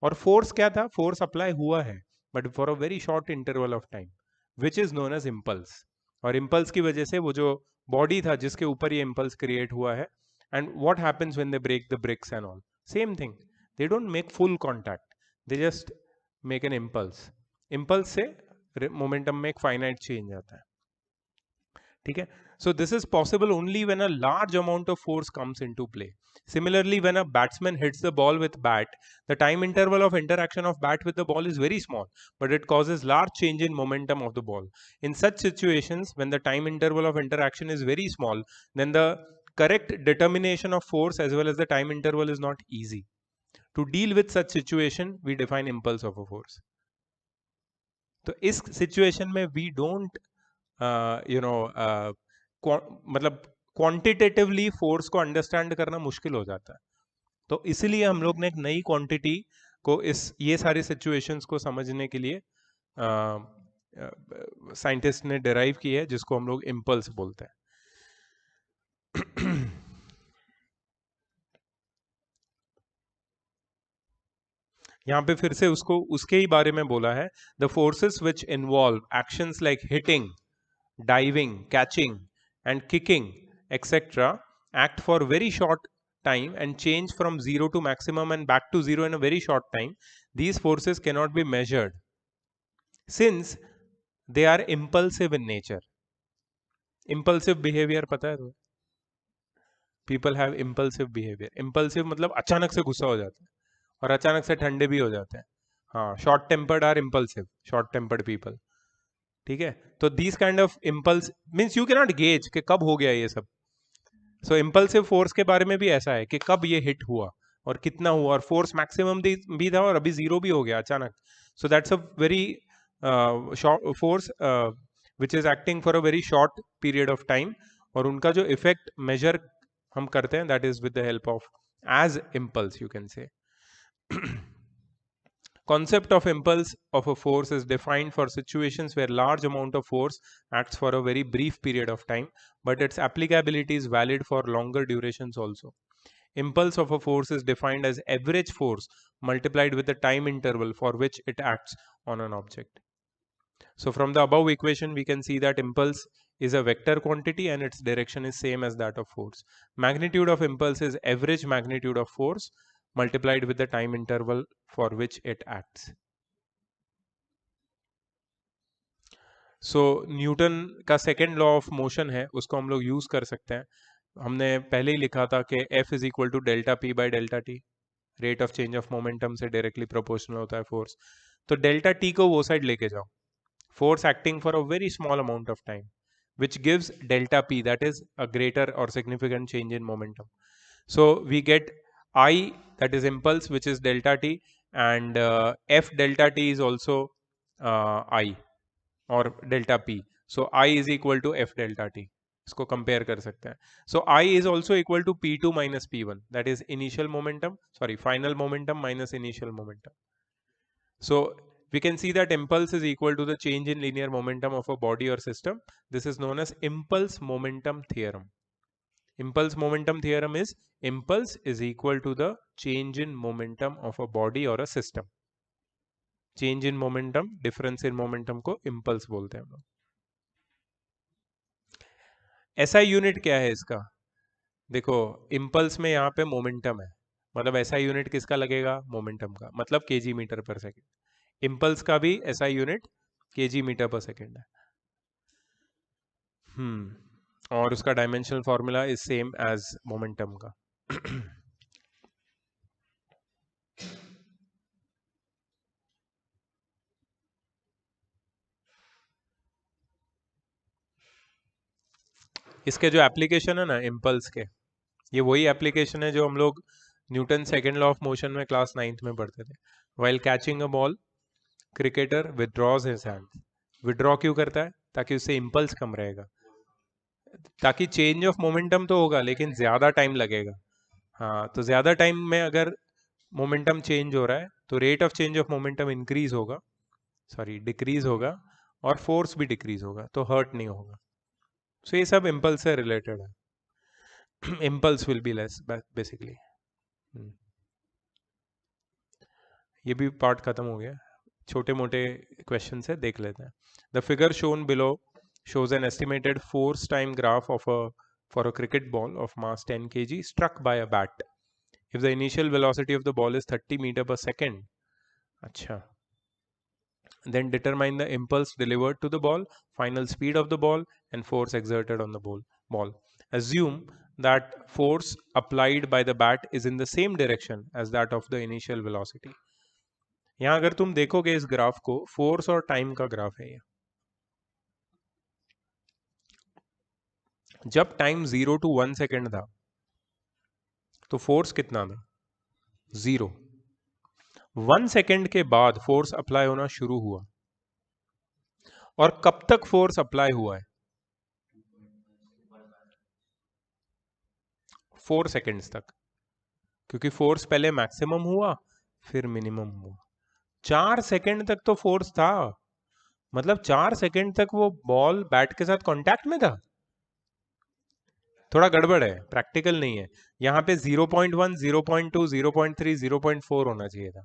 और फोर्स क्या था? फोर्स अप्लाई हुआ है but for a very short interval of time, which is known as impulse. और इम्पल्स की वजह से वो जो बॉडी था जिसके ऊपर ये इम्पल्स क्रिएट हुआ है, and what happens when they break the bricks and all, same thing, they don't make full contact, they just make an impulse. Impulse से मोमेंटम में एक फाइनाइट चेंज आता है, ठीक है? So this is possible only when a large amount of force comes into play. Similarly, when a batsman hits the ball with bat, the time interval of interaction of bat with the ball is very small, but it causes large change in momentum of the ball. In such situations, when the time interval of interaction is very small, then the correct determination of force as well as the time interval is not easy. To deal with such situation, we define impulse of a force. तो इस situation में we don't मतलब quantitatively force को understand करना मुश्किल हो जाता है। तो इसलिए हम लोग ने एक नई क्वांटिटी को ये सारी सिचुएशंस को समझने के लिए साइंटिस्ट ने डिराइव की है, जिसको हम लोग इम्पल्स बोलते हैं। यहाँ पे फिर से उसके ही बारे में बोला है, the forces which involve actions like hitting, diving, catching, and kicking, etc., act for very short time and change from 0 to maximum and back to 0 in a very short time. These forces cannot be measured since they are impulsive in nature. Impulsive behavior पता है तुम्हें? People have impulsive behavior. Impulsive मतलब अचानक से गुस्सा हो जाता है और अचानक से ठंडे भी हो जाते हैं। हाँ, short tempered are impulsive, short tempered people, ठीक है? तो these kind of impulse means you can not gauge कि कब हो गया ये सब। सो इम्पल्सिव फोर्स के बारे में भी ऐसा है कि कब ये हिट हुआ और कितना हुआ, और फोर्स मैक्सिमम भी था और अभी जीरो भी हो गया अचानक। So that's a very force which is acting for a very short period of time, और उनका जो इफेक्ट मेजर हम करते हैं that is with the help of as impulse, you can say. Concept of impulse of a force is defined for situations where large amount of force acts for a very brief period of time, but its applicability is valid for longer durations also. Impulse of a force is defined as average force multiplied with the time interval for which it acts on an object. So from the above equation, we can see that impulse is a vector quantity and its direction is same as that of force. Magnitude of impulse is average magnitude of force multiplied with the time interval for which it acts. So Newton का second law of motion है, उसको हम लोग use कर सकते हैं। हमने पहले ही लिखा था कि F is equal to delta P by delta T, rate of change of momentum से डायरेक्टली प्रोपोर्शनल होता है फोर्स। तो डेल्टा टी को वो साइड लेके जाओ, force acting for a very small amount of time, which gives delta p, that is a greater or significant change in momentum. So we get I, that is impulse, which is delta t, and F delta t is also I or delta p. So I is equal to F delta t. इसको compare कर सकते हैं. So I is also equal to P2 minus P1, that is initial momentum, sorry, final momentum minus initial momentum. So we can see that impulse is equal to the change in linear momentum of a body or system. This is known as impulse momentum theorem. Impulse momentum theorem is impulse is equal to the change in momentum of a body or a system. Change in momentum, difference in momentum को impulse बोलते हैं हम लोग. SI unit क्या है इसका? देखो, impulse में यहाँ पे momentum है, मतलब SI यूनिट किसका लगेगा? मोमेंटम का, मतलब kg metre per second. Impulse का भी SI unit kg metre per second है. और उसका dimensional formula is same as momentum का. इसके जो एप्लीकेशन है ना इम्पल्स के, ये वही एप्लीकेशन है जो हम लोग Newton second law of motion में क्लास 9th में पढ़ते थे. While catching a ball, cricketer withdraws his hand. Withdraw क्यों करता है? ताकि उससे इम्पल्स कम रहेगा, ताकि चेंज ऑफ मोमेंटम तो होगा लेकिन ज्यादा टाइम लगेगा. हाँ, तो ज्यादा टाइम में अगर मोमेंटम चेंज हो रहा है तो rate of change of momentum increase होगा, सॉरी डिक्रीज होगा, और फोर्स भी डिक्रीज होगा, तो हर्ट नहीं होगा. सो ये सब इम्पल्स से रिलेटेड है. Impulse will be less basically. ये भी पार्ट खत्म हो गया. छोटे मोटे क्वेश्चन है, देख लेते हैं. The figure shown below shows an estimated force time graph of a for a cricket ball of mass 10 kg struck by a bat. If the initial velocity of the ball is 30 meter per second, अच्छा, then determine the impulse delivered to the ball, final speed of the ball, and force exerted on the ball. Assume that force applied by the bat is in the same direction as that of the initial velocity. यहाँ अगर तुम देखोगे इस graph को, force और time का graph है ये. जब टाइम 0 to 1 सेकेंड था तो फोर्स कितना था? 0. 1 सेकेंड के बाद फोर्स अप्लाई होना शुरू हुआ. और कब तक फोर्स अप्लाई हुआ है? 4 सेकेंड्स तक. क्योंकि फोर्स पहले मैक्सिमम हुआ फिर मिनिमम हुआ. 4 सेकेंड तक तो फोर्स था. मतलब 4 सेकेंड तक वो बॉल बैट के साथ कांटेक्ट में था. थोड़ा गड़बड़ है, प्रैक्टिकल नहीं है. यहाँ पे 0.1, 0.2, 0.3, 0.4 होना चाहिए था.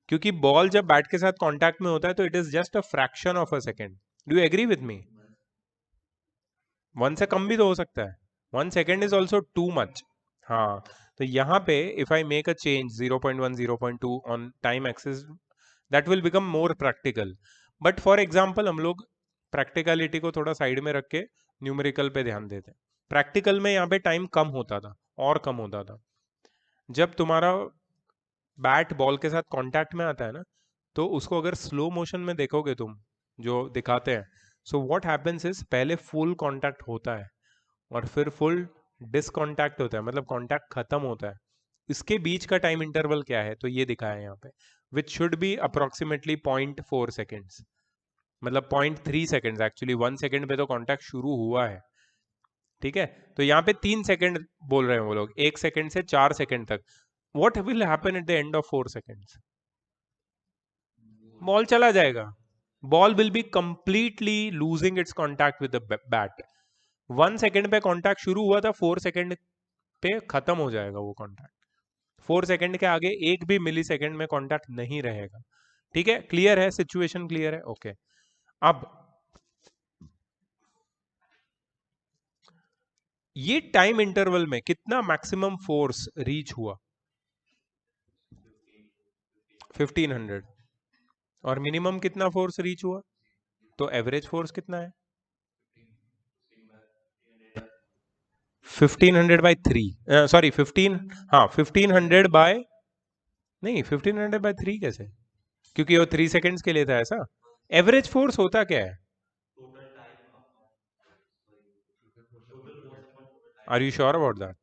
क्योंकि बॉल जब बैट के साथ कांटेक्ट में होता है तो it is just a fraction of a second. Do you agree with me? 1 से कम भी तो हो सकता है. 1 second is also too much. हाँ, तो यहाँ पे if I make a change 0.1, 0.2 on time axis, that will become more practical. But for example हम लोग प्रैक्टिकलिटी को थोड़ा साइड में रख के न्यूमेरिकल पे ध्यान देते हैं. प्रैक्टिकल में यहाँ पे टाइम कम होता था, और कम होता था. जब तुम्हारा बैट बॉल के साथ कांटेक्ट में आता है ना, तो उसको अगर स्लो मोशन में देखोगे तुम, जो दिखाते हैं, सो व्हाट हैपेंस इज पहले फुल कांटेक्ट होता है और फिर फुल डिसकांटेक्ट होता है, मतलब कांटेक्ट खत्म होता है. इसके बीच का टाइम इंटरवल क्या है? तो ये दिखाया है यहाँ पे, which should be approximately 0.4 seconds. मतलब 0.3 सेकेंड्स एक्चुअली. 1 सेकेंड पे तो कांटेक्ट शुरू हुआ है. ठीक है, तो यहाँ पे 3 सेकेंड बोल रहे हैं वो लोग, 1 सेकेंड से 4 सेकेंड तक. What will happen at the end of 4 seconds? Ball चला जाएगा. Ball will be completely losing its contact with the bat. 1 second पे कॉन्टैक्ट शुरू हुआ था, 4 सेकेंड पे खत्म हो जाएगा वो कॉन्टैक्ट. 4 सेकेंड के आगे एक भी मिली सेकेंड में कॉन्टैक्ट नहीं रहेगा. ठीक है, क्लियर है? सिचुएशन क्लियर है? ओके. अब ये टाइम इंटरवल में कितना मैक्सिमम फोर्स रीच हुआ? 1500. और मिनिमम कितना फोर्स रीच हुआ? तो एवरेज फोर्स कितना है? 1500 बाई 3. सॉरी 15. हाँ, 1500 बाय, नहीं 1500 बाय 3 कैसे? क्योंकि वो 3 सेकेंड्स के लिए था ऐसा. एवरेज फोर्स होता क्या है? Are you sure about that?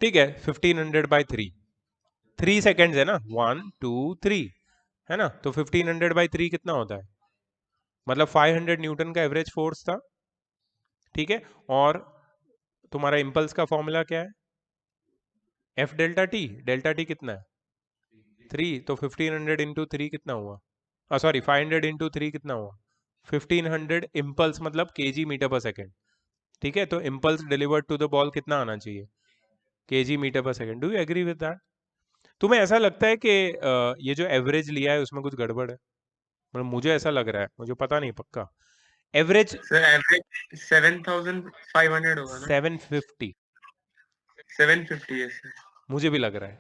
ठीक है, 1500 बाई 3. 3 सेकेंड्स है ना, 1 2 3, है ना? तो 1500 बाई 3 कितना होता है? मतलब 500 न्यूटन का एवरेज फोर्स था. ठीक है, और तुम्हारा इम्पल्स का फॉर्मूला क्या है? F delta T. Delta T कितना है? 3. तो 1500 इंटू 3 कितना हुआ? सॉरी, 500 इंटू 3 कितना हुआ? 1500 इम्पल्स, मतलब केजी मीटर पर सेकेंड. ठीक है, तो impulse delivered to the ball कितना आना चाहिए? KG metre per second. Do you agree with that? तुम्हें ऐसा लगता है कि ये जो एवरेज लिया है उसमें कुछ गड़बड़ है? मतलब मुझे ऐसा लग रहा है, मुझे पता नहीं पक्का. एवरेज सर एवरेज 7500 होगा ना? 750. 750 है सर. मुझे भी लग रहा है.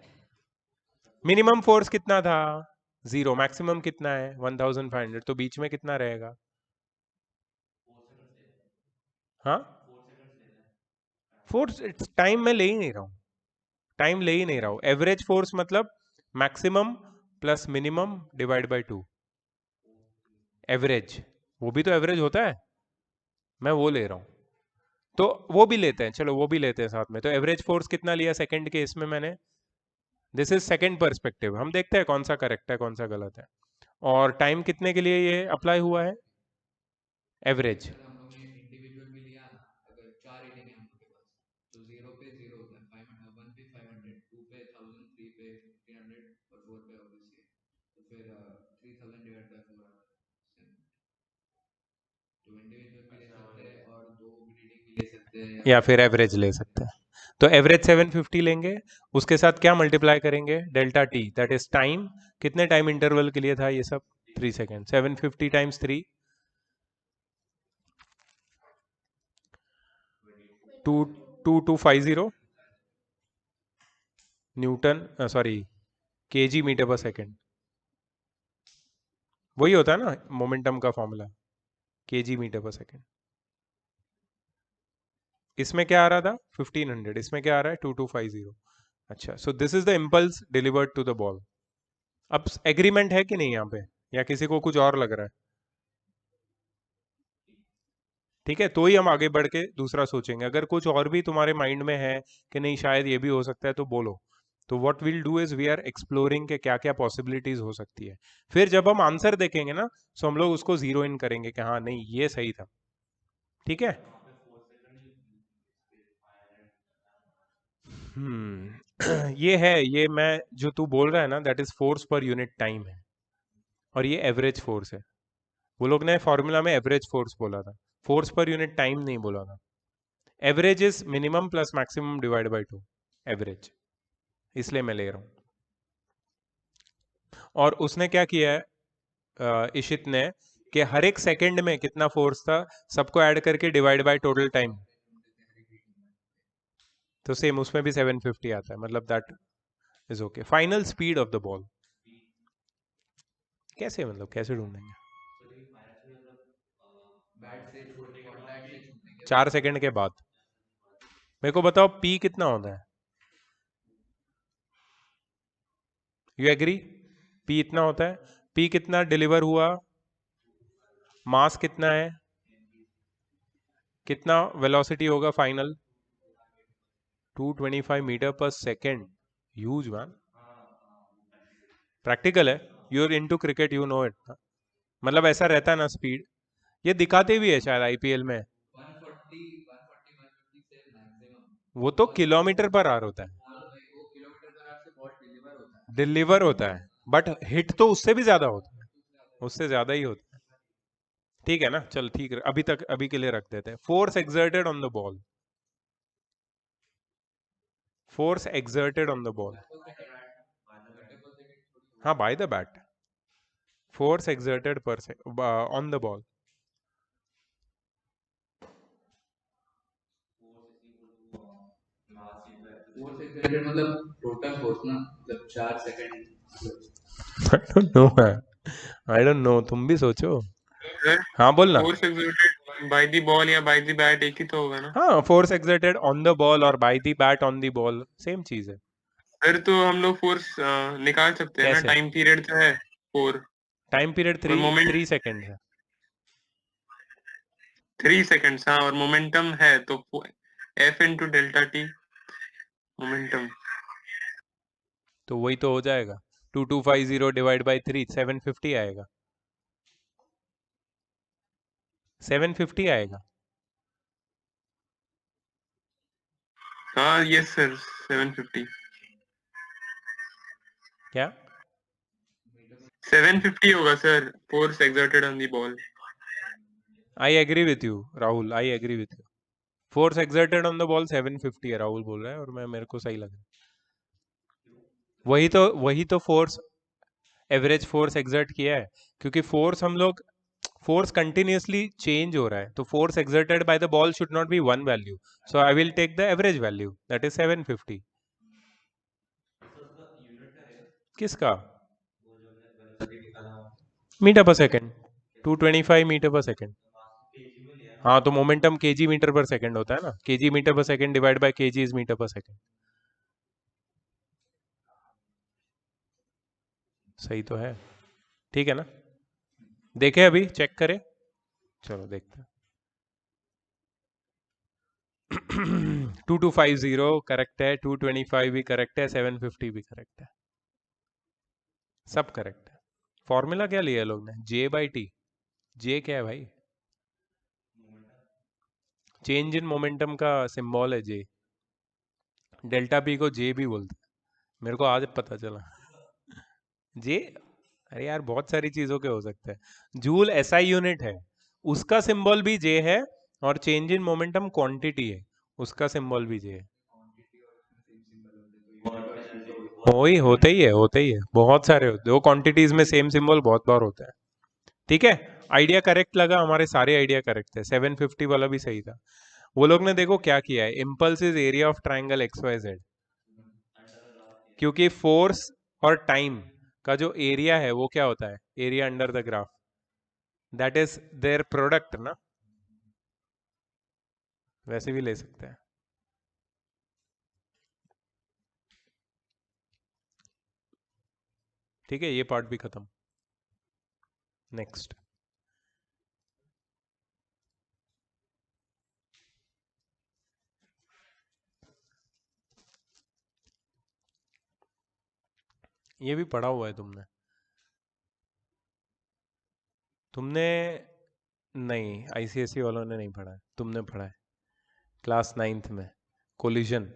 मिनिमम फोर्स कितना था? 0. मैक्सिमम कितना है? 1500. तो बीच में कितना रहेगा? हाँ, फोर्स टाइम में ले ही नहीं रहा हूँ. टाइम ले ही नहीं रहा हूँ. एवरेज फोर्स मतलब maximum plus minimum divide by 2. Average, वो भी तो एवरेज होता है. मैं वो ले रहा हूँ. तो वो भी लेते हैं, चलो वो भी लेते हैं साथ में. तो एवरेज फोर्स कितना लिया सेकंड के इसमें मैंने? This is second perspective. हम देखते हैं कौन सा करेक्ट है कौन सा गलत है. और टाइम कितने के लिए ये अप्लाई हुआ है? एवरेज. अगर हम लोग ने इंडिविजुअल भी लिया ना, अगर 4 रीडिंग है हम लोग के पास, तो 0 पे 0 होता है, 500, 1 पे 500, 2 पे 1000, 3 पे 1500 और 4 पे ऑब्वियसली. तो फिर 3000 डिवाइड बाय 4 तो इंडिविजुअल भी ले सकते हैं और दो रीडिंग भी ले सकते हैं या फिर एवरेज ले सकते हैं। तो एवरेज 750 लेंगे, उसके साथ क्या मल्टीप्लाई करेंगे, delta T, that is time. कितने टाइम इंटरवल के लिए था ये सब, 3 second. 750 times 3, 2250 newton, sorry KG metre per second. वही होता है ना मोमेंटम का formula, KG metre per second. इसमें क्या आ रहा था 1500, इसमें क्या आ रहा है 2250। अच्छा, so this is the impulse delivered to the ball. अब एग्रीमेंट है कि नहीं यहाँ पे, या किसी को कुछ और लग रहा है? ठीक है, तो ही हम आगे बढ़ के दूसरा सोचेंगे। अगर कुछ और भी तुम्हारे माइंड में है कि नहीं शायद ये भी हो सकता है, तो बोलो। तो what will do is we are exploring के क्या क्या पॉसिबिलिटीज हो सकती है। फिर जब हम आंसर देखेंगे ना, तो हम लोग उसको जीरो इन करेंगे कि हाँ नहीं ये सही था। ठीक है। ये है, ये मैं जो तू बोल रहा है ना, that is force per unit time है, और ये एवरेज फोर्स है। वो लोग ने फॉर्मूला में एवरेज फोर्स बोला था, फोर्स पर यूनिट टाइम नहीं बोला था। Average is minimum plus maximum divide by 2, average, इसलिए मैं ले रहा हूं। और उसने क्या किया है इशित ने, कि हर एक सेकंड में कितना फोर्स था सबको ऐड करके डिवाइड बाय टोटल टाइम, तो सेम उसमें भी 750 आता है, मतलब that is okay. Final speed of the ball कैसे, मतलब कैसे ढूंढेंगे? बैट से कॉन्टैक्ट से छूने के 4 सेकंड के बाद। मेरे को बताओ पी कितना होता है, यू एग्री? पी इतना होता है। पी कितना डिलीवर हुआ, मास कितना है, कितना वेलोसिटी होगा final, 225 metre per second. Huge man, practical है, you are into cricket, you know it. मतलब ऐसा रहता है ना स्पीड, ये दिखाते भी है शायद आईपीएल में। 140 से मैक्सिमम। वो तो किलोमीटर पर आवर होता है, वो किलोमीटर पर आवर से बॉल डिलीवर होता है। डिलीवर होता है, बट हिट तो उससे भी ज्यादा होता है, उससे ज्यादा ही होता है। ठीक है ना, चल ठीक है, अभी तक अभी के लिए रख देते हैं। Force exerted on the ball, force exerted on the ball, हाँ by the bat, force exerted पर on the ball. Force exerted मतलब टोटल फोर्स ना, मतलब 4 second. I don't know man, I don't know, तुम भी सोचो। हाँ बोलना। Force exerted by the ball या बाय द बैट एक ही तो होगा ना? हाँ, force exerted on the ball और by the bat on the ball same चीज है। फिर तो हम लोग फोर्स निकाल सकते हैं ना, कैसे? टाइम पीरियड तो है 4 टाइम पीरियड और मोमेंट 3 सेकेंड है। 3 सेकंड्स, हाँ, और मोमेंटम है तो F into delta T momentum. तो वही तो हो जाएगा, 2250 डिवाइड बाई 3, 750 आएगा, 750 आएगा। हाँ यस सर, 750। क्या? 750 होगा sir, force exerted on the ball. I agree with you Rahul, I agree with you. Force exerted on the ball 750 है, राहुल बोल रहा है, और मैं, मेरे को सही लग रहा है। वही तो फोर्स, एवरेज फोर्स एक्सर्ट किया है, क्योंकि फोर्स हम लोग, फोर्स कंटिन्यूसली चेंज हो रहा है, तो force exerted by the ball should not be one value, so I will take the average value that is 750। किसका? Metre per second, 225 metre per second. हाँ तो momentum KG metre per second होता है ना, KG metre per second divide by KG is metre per second. सही तो है, ठीक है ना? देखे अभी, चेक करें, चलो देखते हैं। 2250 करेक्ट है, 225 भी करेक्ट है, 750 भी करेक्ट है, सब करेक्ट है। फॉर्मूला क्या लिया लोग ने, जे बाई टी। जे क्या है भाई? चेंज इन मोमेंटम का सिंबल है जे। डेल्टा पी को जे भी बोलते हैं, मेरे को आज पता चला। जे अरे यार बहुत सारी चीजों के हो सकते हैं। जूल एसआई यूनिट है, उसका सिंबल भी जे है, और चेंज इन मोमेंटम क्वांटिटी है, उसका सिंबल भी जे है। क्वांटिटी और इसमें सेम सिंबल होते हैं तो वही होते ही है, होते ही है, बहुत सारे होते हैं, वो क्वांटिटीज में सेम सिंबल बहुत बार होता है। ठीक है, आइडिया करेक्ट लगा, हमारे सारे आइडिया करेक्ट थे, 750 वाला भी सही था। वो लोग ने देखो क्या किया है, impulse is area of triangle X Y Z, क्योंकि फोर्स और टाइम का जो एरिया है वो क्या होता है, area under the graph, that is their product ना, वैसे भी ले सकते हैं। ठीक है, ये पार्ट भी खत्म। नेक्स्ट, ये भी पढ़ा हुआ है तुमने, तुमने नहीं, आईसीएसई वालों ने नहीं पढ़ा है, तुमने पढ़ा है क्लास 9th में, collision,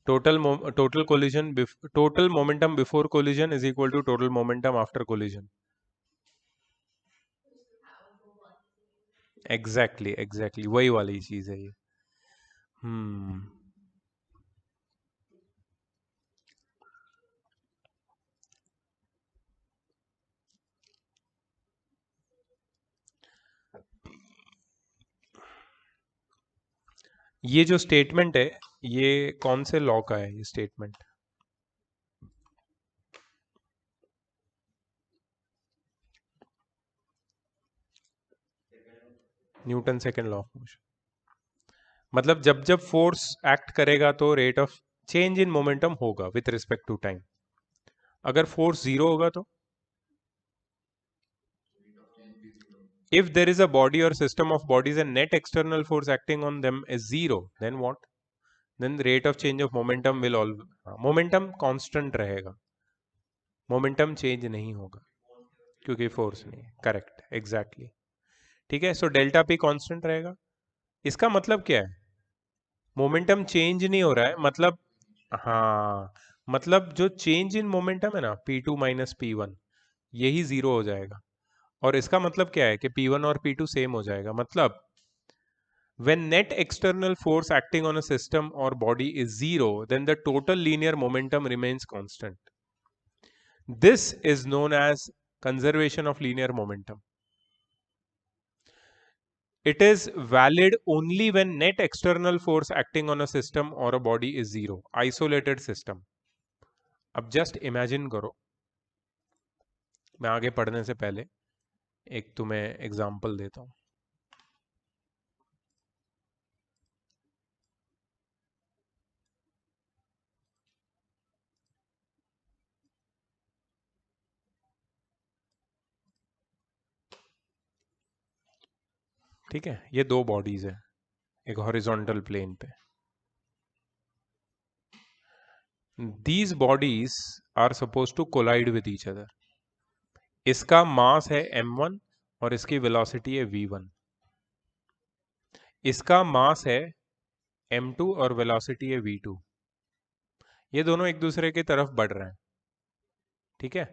total collision, total momentum before collision is equal to total momentum after collision. Exactly exactly वही वाली चीज है ये। हम्म, ये जो स्टेटमेंट है, ये कौन से लॉ का है ये statement? Newton second law of motion. मतलब जब जब फोर्स एक्ट करेगा तो rate of change in momentum होगा विथ रिस्पेक्ट टू टाइम। अगर फोर्स जीरो होगा तो, if there is a body or system of bodies and net external force acting on them is zero, then what? Then the rate of change of momentum will all, momentum constant रहेगा, momentum change नहीं होगा, क्योंकि force नहीं है। Correct, exactly. ठीक है, so delta P constant रहेगा। इसका मतलब क्या है, मोमेंटम चेंज नहीं हो रहा है, मतलब, हाँ, मतलब जो चेंज इन मोमेंटम है ना, P2 माइनस P1, यही जीरो हो जाएगा। और इसका मतलब क्या है कि P1 और P2 सेम हो जाएगा, मतलब when net external force acting on a system or body is zero, then the total linear momentum remains constant. This is known as conservation of linear momentum. It is valid only when net external force acting on a system or a body is zero. Isolated system. अब just imagine करो, मैं आगे पढ़ने से पहले एक तुम्हें example देता हूं। ठीक है, ये दो बॉडीज है एक हॉरिजॉन्टल प्लेन पे। These bodies are supposed to collide with each other. इसका मास है m1 और इसकी वेलोसिटी है v1। इसका मास है m2 और वेलोसिटी है v2। ये दोनों एक दूसरे की तरफ बढ़ रहे हैं। ठीक है,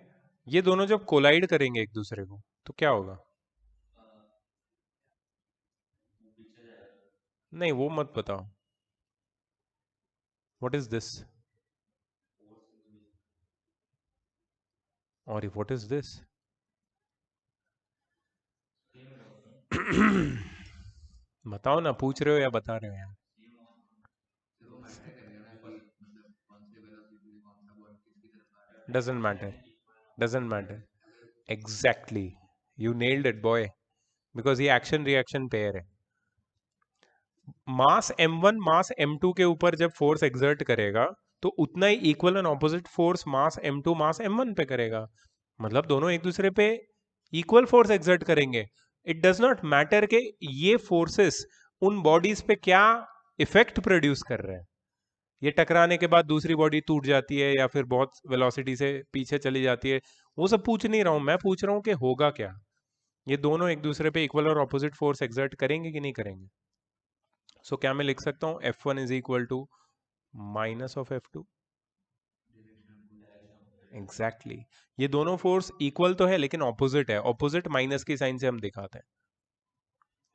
ये दोनों जब कोलाइड करेंगे एक दूसरे को तो क्या होगा? नहीं, वो मत बताओ। What is this? और व्हाट इज दिस? बताओ ना, पूछ रहे हो या बता रहे हो यार? तो मैटर करेगा ना कि मतलब कौन से वेलोसिटी से कौन सा बॉडी किसकी तरफ आ रहा है। Doesn't matter, doesn't matter. Exactly, you nailed it boy, because ये एक्शन रिएक्शन पेयर है। मास m1 मास m2 के ऊपर जब फोर्स एक्सर्ट करेगा तो उतना ही equal and opposite force mass m2 mass m1 पे करेगा, मतलब दोनों एक दूसरे पे इक्वल फोर्स एक्सर्ट करेंगे। इट डज नॉट मैटर के ये फोर्सेस उन बॉडीज पे क्या इफेक्ट प्रोड्यूस कर रहे हैं। ये टकराने के बाद दूसरी बॉडी टूट जाती है या फिर बहुत वेलोसिटी से पीछे चली जाती है, वो सब पूछ नहीं रहा हूं मैं, पूछ रहा हूं कि होगा क्या, ये दोनों एक दूसरे पे इक्वल और ऑपोजिट फोर्स एक्सर्ट करेंगे कि नहीं करेंगे। सो क्या मैं लिख सकता हूँ F1 is equal to minus of F2? Exactly ये दोनों फोर्स इक्वल तो है लेकिन ऑपोजिट है, ऑपोजिट माइनस की साइन से हम दिखाते हैं।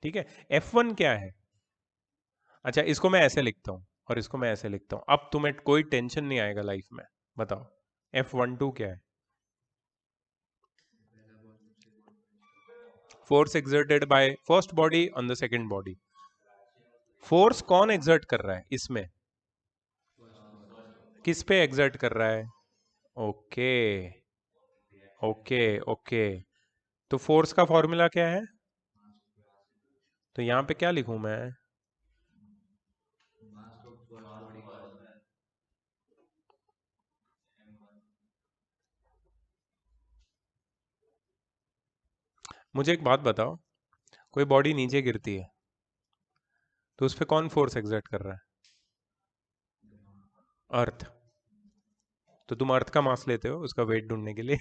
ठीक है, F1 क्या है? अच्छा इसको मैं ऐसे लिखता हूं और इसको मैं ऐसे लिखता हूं, अब तुम्हें कोई टेंशन नहीं आएगा लाइफ में। बताओ F12 क्या है? Force exerted by first body on the second body. Force कौन एक्सर्ट कर रहा है इसमें? किस पे एक्सर्ट कर रहा है? ओके ओके ओके, तो फोर्स का फॉर्मूला क्या है? तो यहां पे क्या लिखूं मैं? मुझे एक बात बताओ, कोई बॉडी नीचे गिरती है तो उस पर कौन फोर्स एक्सर्ट कर रहा है? अर्थ। तो तुम अर्थ का मास लेते हो उसका वेट ढूंढने के लिए?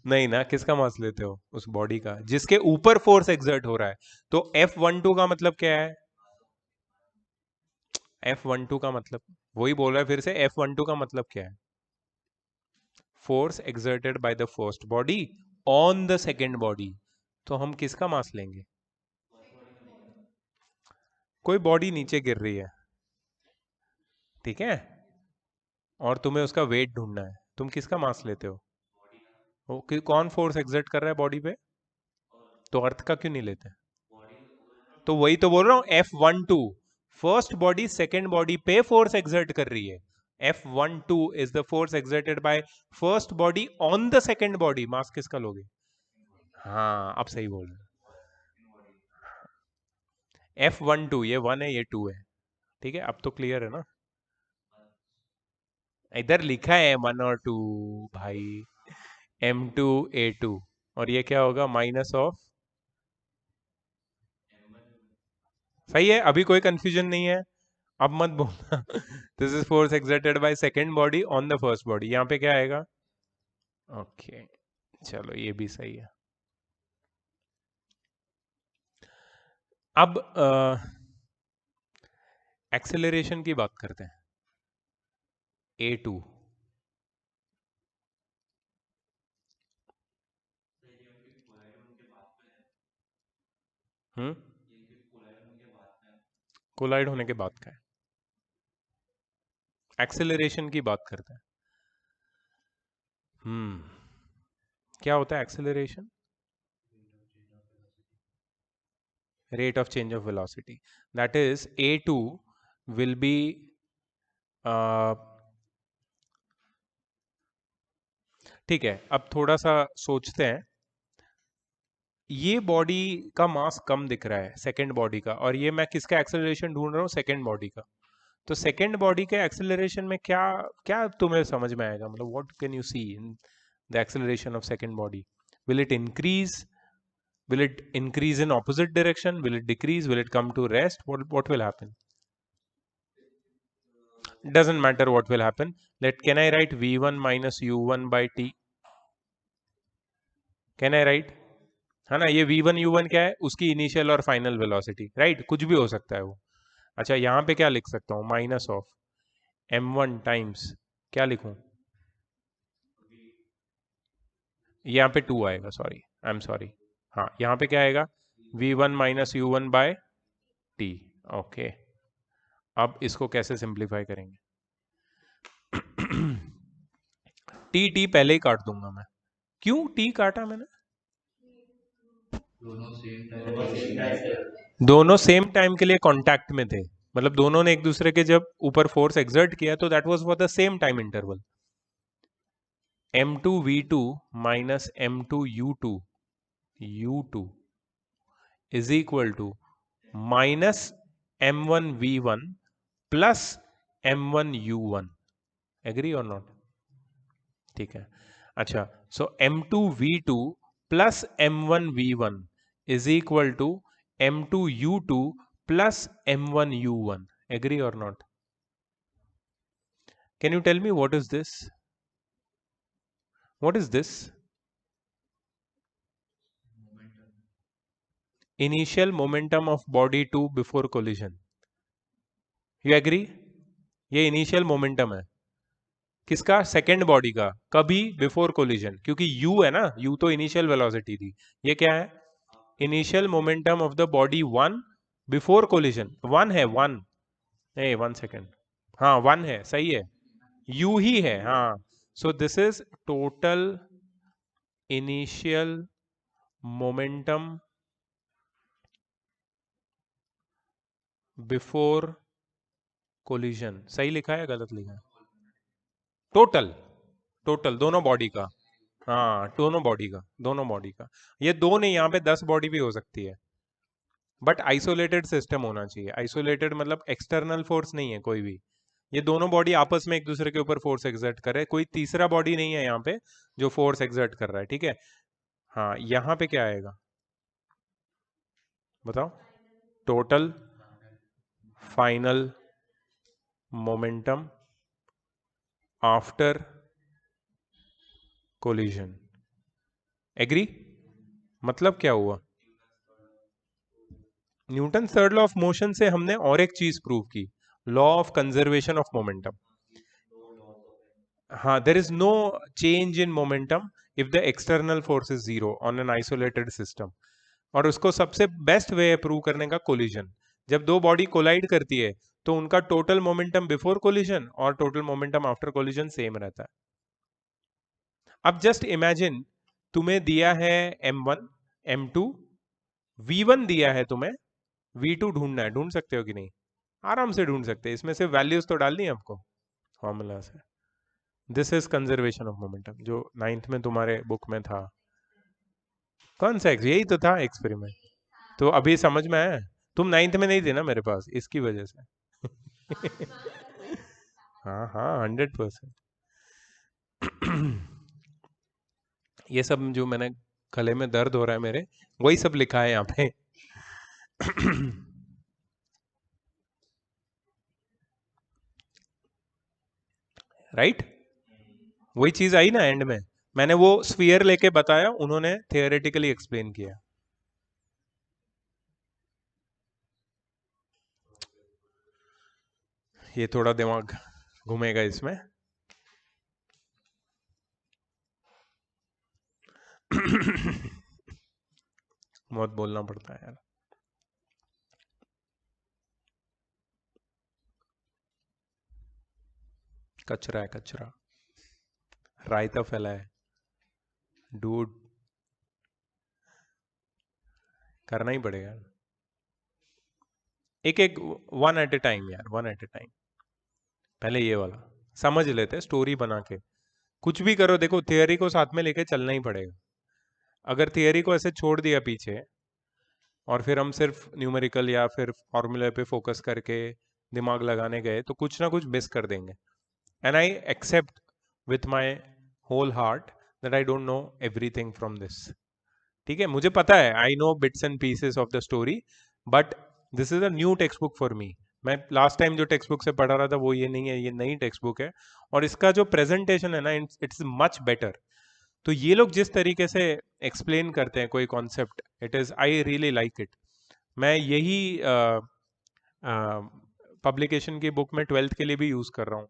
नहीं ना, किसका मास लेते हो? उस बॉडी का जिसके ऊपर फोर्स एक्सर्ट हो रहा है। तो F12 का मतलब क्या है? F12 का मतलब, वही बोल रहा है फिर से, F12 का मतलब क्या है? Force exerted by the first body on the second body. तो हम किसका मास लेंगे? कोई बॉडी नीचे गिर रही है, ठीक है, और तुम्हें उसका वेट ढूंढना है, तुम किसका मास लेते हो? कौन फोर्स एक्सर्ट कर रहा है बॉडी पे? तो अर्थ का क्यों नहीं लेते? तो वही तो बोल रहा हूं, F12 first body second body पे फोर्स एक्सर्ट कर रही है। F12 is the force exerted by first body on the second body. Mass किसका लोगे? हाँ अब सही बोल रहे। F12 ये 1 है ये 2 है, ठीक है, अब तो क्लियर है ना? इधर लिखा है 1 और 2 भाई, M2 A2, और ये क्या होगा? Minus of. सही है, अभी कोई कंफ्यूजन नहीं है, अब मत बोलना। This is force exerted by second body on the first body, यहाँ पे क्या आएगा? ओके चलो ये भी सही है। अब एक्सेलरेशन की बात करते हैं। A2 कोलाइड होने के बाद का है, एक्सेलरेशन की बात करते हैं। क्या होता है acceleration? rate of change of velocity, that is A2 will be ठीक है, अब थोड़ा सा सोचते हैं, ये बॉडी का मास कम दिख रहा है सेकेंड बॉडी का, और ये मैं किसका एक्सेलरेशन ढूंढ रहा हूँ? सेकेंड बॉडी का। तो सेकेंड बॉडी के एक्सेलरेशन में क्या क्या तुम्हें समझ में आएगा? मतलब what can you see in the acceleration of second body? Will it increase? will it increase in opposite direction? Will it decrease? Will it come to rest? What will happen? Doesn't matter what will happen. Can I write v1 minus u1 by t? Can I write? है ना, ये v1 u1 क्या है? उसकी initial और final velocity, right? कुछ भी हो सकता है वो। अच्छा यहाँ पे क्या लिख सकता हूँ? माइनस ऑफ m1 टाइम्स क्या लिखूं? यहाँ पे 2 आएगा, सॉरी आई एम सॉरी। हाँ यहाँ पे क्या आएगा? v1 minus u1 bye t। Okay, अब इसको कैसे सिंप्लीफाई करेंगे? टी टी पहले ही काट दूंगा मैं। क्यों टी काटा मैंने? दोनों सेम टाइम के लिए कांटेक्ट में थे, मतलब दोनों ने एक दूसरे के जब ऊपर फोर्स एक्सर्ट किया तो that was for the same time interval. m2 v2 minus m2 u2 is equal to minus m1 v1 plus m1 u1। Agree और नॉट? ठीक है, अच्छा so m2 v2 plus m1 v1 is equal to m2 u2 plus m1 u1। agree or not? Can you tell me what is this? What is this? Initial momentum of body 2 before collision. You agree? ये initial momentum है, किसका? Second body का। कभी? Before collision, क्योंकि u है ना, u तो initial velocity थी, ये क्या है? Initial momentum of the body 1 before collision. 1 है, 1 ए 1 सेकेंड, हाँ 1 है, सही है, u ही है, हाँ। सो this is total initial momentum before collision. सही लिखा है, गलत लिखा है? टोटल, टोटल दोनों बॉडी का, हाँ दोनों बॉडी का, दोनों बॉडी का। ये दो नहीं, यहाँ पे 10 बॉडी भी हो सकती है, बट आइसोलेटेड सिस्टम होना चाहिए। आइसोलेटेड मतलब एक्सटर्नल फोर्स नहीं है कोई भी, ये दोनों बॉडी आपस में एक दूसरे के ऊपर फोर्स एक्सर्ट कर रहे हैं, कोई तीसरा बॉडी नहीं है यहाँ पे जो फोर्स एक्सर्ट कर रहा है, ठीक है। हाँ, यहाँ पे क्या आएगा बताओ? Total final momentum after collision. Agree? मतलब क्या हुआ? Newton third law of motion से हमने और एक चीज प्रूव की, law of conservation of momentum. हाँ, there is no change in momentum if the external force is zero on an isolated system. और उसको सबसे बेस्ट वे है प्रूव करने का कोलिजन। जब दो बॉडी कोलाइड करती है तो उनका टोटल मोमेंटम बिफोर कोलिजन और total momentum after collision same रहता है। अब जस्ट इमेजिन तुम्हें दिया है m1 m2, v1 दिया है तुम्हें, v2 ढूंढना है। ढूंढ सकते हो कि नहीं? आराम से ढूंढ सकते हैं, इसमें से वैल्यूज तो डालनी है आपको फॉर्मूला से। This is conservation of momentum, जो 9th में तुम्हारे बुक में था। कौन सा यही तो था एक्सपेरिमेंट, तो अभी समझ में आया? तुम 9th में नहीं थे ना मेरे पास, इसकी वजह से। हाँ हाँ 100%। ये सब जो मैंने, गले में दर्द हो रहा है मेरे, वही सब लिखा है यहाँ पे। राइट? वही चीज आई ना एंड में, मैंने वो स्फीयर लेके बताया, उन्होंने थियोरेटिकली एक्सप्लेन किया। ये थोड़ा दिमाग घूमेगा इसमें। बहुत बोलना पड़ता है यार। कचरा है कचरा, रायता फैला है डूड, करना ही पड़ेगा। एक एक, वन एट ए टाइम यार, वन एट ए टाइम। पहले ये वाला समझ लेते हैं, स्टोरी बना के। कुछ भी करो, देखो थियरी को साथ में लेके चलना ही पड़ेगा। अगर थियरी को ऐसे छोड़ दिया पीछे और फिर हम सिर्फ न्यूमेरिकल या फिर फॉर्मूले पे फोकस करके दिमाग लगाने गए तो कुछ ना कुछ मिस कर देंगे। And I accept with my whole heart that I don't know everything from this. ठीक है, मुझे पता है, I know bits and pieces of the story, but this is a new text book for me. मैं last time जो text book से पढ़ा रहा था वो ये नहीं है, ये नई टेक्स्ट बुक है, और इसका जो प्रेजेंटेशन है ना, इट्स मच बेटर। तो ये लोग जिस तरीके से एक्सप्लेन करते हैं कोई concept, it is, I really like it. मैं यही पब्लिकेशन की बुक में 12th के लिए भी यूज कर रहा हूँ,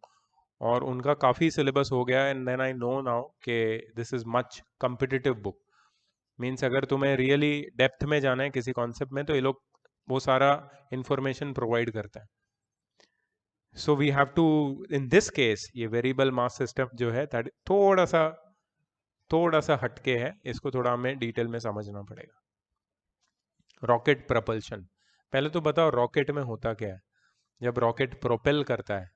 और उनका काफ़ी सिलेबस हो गया है। And then I know now कि this is much competitive book. Means अगर तुम्हें रियली डेप्थ में जाना है किसी कॉन्सेप्ट में, तो ये लोग वो सारा इंफॉर्मेशन प्रोवाइड करता है। So we have to, in this case ये वेरिएबल मास सिस्टम जो है थोड़ा सा हटके है, इसको थोड़ा हमें डिटेल में समझना पड़ेगा। रॉकेट प्रपल्शन, पहले तो बताओ रॉकेट में होता क्या है जब रॉकेट प्रोपेल करता है?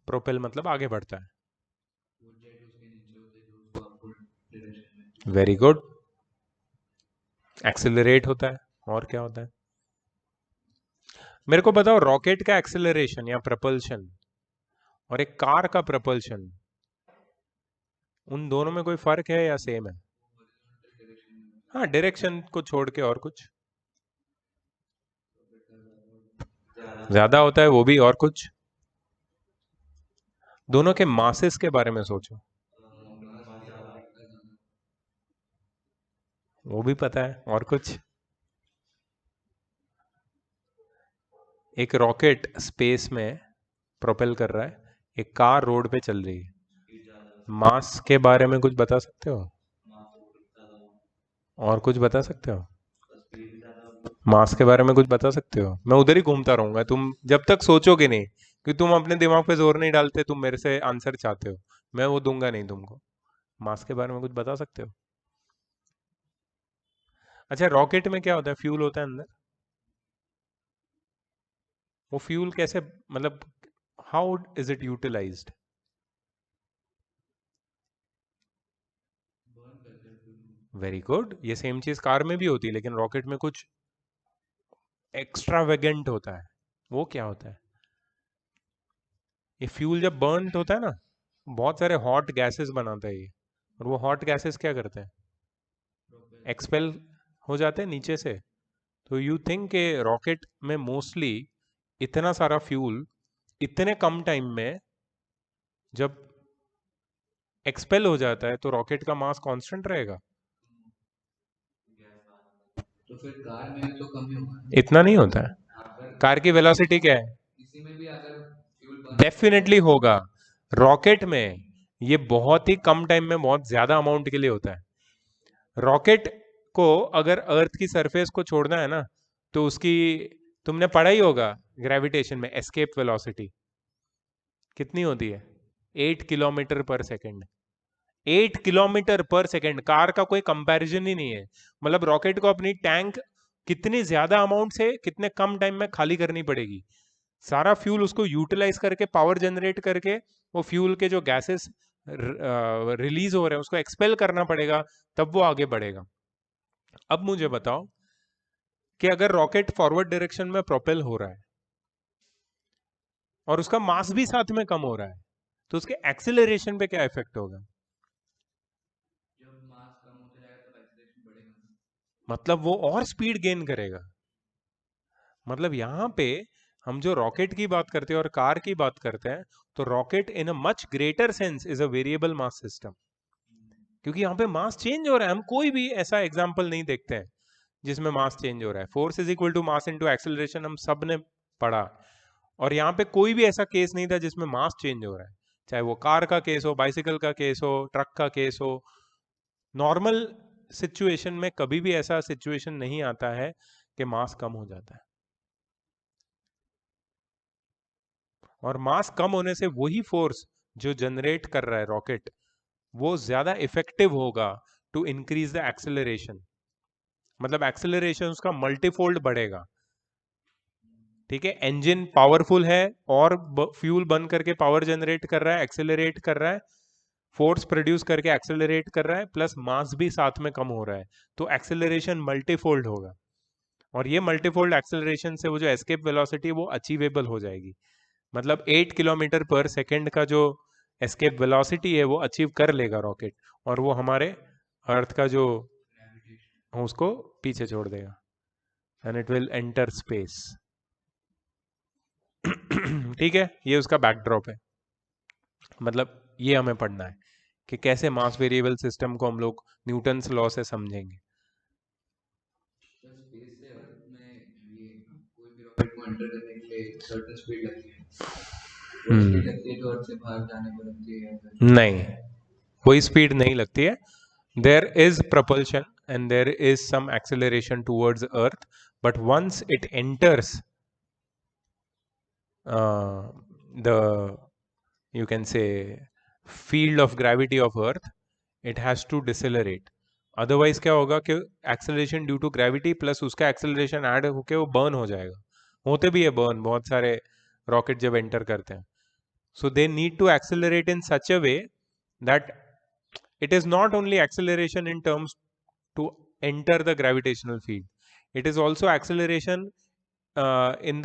प्रोपेल मतलब आगे बढ़ता है। वो जेट उसके नीचे होते हैं जो उसको अपवर्ड डायरेक्शन में। Very good. एक्सेलरेट होता है, और क्या होता है? मेरे को बताओ, रॉकेट का एक्सेलरेशन या प्रपल्शन और एक कार का प्रपल्शन, उन दोनों में कोई फर्क है या सेम है? हाँ, डायरेक्शन को छोड़ के और कुछ ज्यादा होता है, वो भी, और कुछ? दोनों के मासेस के बारे में सोचो, वो भी पता है, और कुछ? एक रॉकेट स्पेस में प्रोपेल कर रहा है, एक कार रोड पे चल रही है, मास के बारे में कुछ बता सकते हो? और कुछ बता सकते हो? मास के बारे में कुछ बता सकते हो? मैं उधर ही घूमता रहूंगा, तुम जब तक सोचोगे नहीं कि तुम अपने दिमाग पे जोर नहीं डालते, तुम मेरे से आंसर चाहते हो, मैं वो दूंगा नहीं तुमको। मास के बारे में कुछ बता सकते हो? अच्छा, रॉकेट में क्या होता है? फ्यूल होता है अंदर। वो फ्यूल कैसे, मतलब how is it utilised? Burn करते हैं fuel को। वेरी गुड, ये सेम चीज कार में भी होती है, लेकिन रॉकेट में कुछ एक्स्ट्रावेगेंट होता है। वो क्या होता है? ये फ्यूल जब बर्न होता है ना, बहुत सारे हॉट गैसेस बनाता है ये, और वो हॉट गैसेस क्या करते हैं? Propel एक्सपेल हो जाते हैं नीचे से। तो यू थिंक के रॉकेट में मोस्टली इतना सारा फ्यूल इतने कम टाइम में जब एक्सपेल हो जाता है तो रॉकेट का मास कांस्टेंट रहेगा? तो फिर कार में भी तो कम ही होगा ना। इतना नहीं होता है। अगर कार की वेलोसिटी क्या है? इसी में भी अगर फ्यूल बर्न डेफिनेटली होगा। रॉकेट में ये बहुत ही कम टाइम में बहुत ज्यादा अमाउंट के लिए होता है। रॉकेट को अगर अर्थ की सरफेस को छोड़ना है ना, तो उसकी, तुमने पढ़ा ही होगा ग्रेविटेशन में, एस्केप वेलोसिटी कितनी होती है? 8 किलोमीटर पर सेकेंड। 8 किलोमीटर पर सेकेंड, कार का कोई कंपैरिजन ही नहीं है। मतलब रॉकेट को अपनी टैंक कितनी ज्यादा अमाउंट से कितने कम टाइम में खाली करनी पड़ेगी, सारा फ्यूल उसको यूटिलाइज करके पावर जनरेट करके वो फ्यूल के जो गैसेस रिलीज हो रहे हैं उसको एक्सपेल करना पड़ेगा, तब वो आगे बढ़ेगा। अब मुझे बताओ कि अगर रॉकेट फॉरवर्ड डायरेक्शन में प्रोपेल हो रहा है और उसका मास भी साथ में कम हो रहा है, तो उसके एक्सेलरेशन पे क्या इफेक्ट होगा? जब मास कम होता जाएगा तब एक्सीलरेशन बढ़ेगा ना। मतलब वो और स्पीड गेन करेगा। मतलब यहां पे हम जो रॉकेट की बात करते हैं और कार की बात करते हैं, तो rocket in a much greater sense is a variable mass system, क्योंकि यहाँ पे मास चेंज हो रहा है। हम कोई भी ऐसा एग्जाम्पल नहीं देखते हैं जिसमें मास चेंज हो रहा है। Force is equal to mass into acceleration, हम सब ने पढ़ा। और यहाँ पे कोई भी ऐसा केस नहीं था जिसमें मास चेंज हो रहा है, चाहे वो कार का केस हो, बाइसिकल का केस हो, ट्रक का केस हो। नॉर्मल सिचुएशन में कभी भी ऐसा सिचुएशन नहीं आता है कि मास कम हो जाता है। और मास कम होने से वही फोर्स जो जनरेट कर रहा है रॉकेट, वो ज्यादा इफेक्टिव होगा टू इंक्रीज द एक्सेलरेशन। मतलब एक्सेलरेशन उसका मल्टीफोल्ड बढ़ेगा। ठीक है, इंजन पावरफुल है और फ्यूल बर्न करके पावर जनरेट कर रहा है, एक्सेलरेट कर रहा है, फोर्स प्रोड्यूस करके एक्सेलरेट कर रहा है, प्लस मास भी साथ में कम हो रहा है, तो एक्सेलरेशन मल्टीफोल्ड होगा। और ये मल्टीफोल्ड एक्सेलरेशन से वो जो एस्केप वेलोसिटी वो अचीवेबल हो जाएगी। मतलब 8 किलोमीटर पर सेकेंड का जो एस्केप वेलोसिटी है वो अचीव कर लेगा रॉकेट, और वो हमारे अर्थ का जो ग्रेविटेशन उसको पीछे छोड़ देगा, and it will enter space. ठीक है, ये उसका बैकड्रॉप है। मतलब ये हमें पढ़ना है कि कैसे मास वेरिएबल सिस्टम को हम लोग न्यूटन्स लॉ से समझेंगे। तो स्पेस से अर्थ में ये कोई भी रॉकेट को एंटर करने के लिए सर्टेन स्पीड लगती है। वो स्पीड लगती है जो अर्थ से बाहर जाने पर लगती है या फिर नहीं, कोई स्पीड नहीं लगती है। There is propulsion and there is some acceleration towards earth, but once it enters the, you can say, field of gravity of earth, it has to decelerate. Otherwise क्या होगा कि acceleration due to gravity plus उसका acceleration add होके वो burn हो जाएगा। होते भी है बर्न बहुत सारे रॉकेट जब एंटर करते हैं। So they need to accelerate in such a way that it is not only acceleration in terms to enter the gravitational field, it is also acceleration in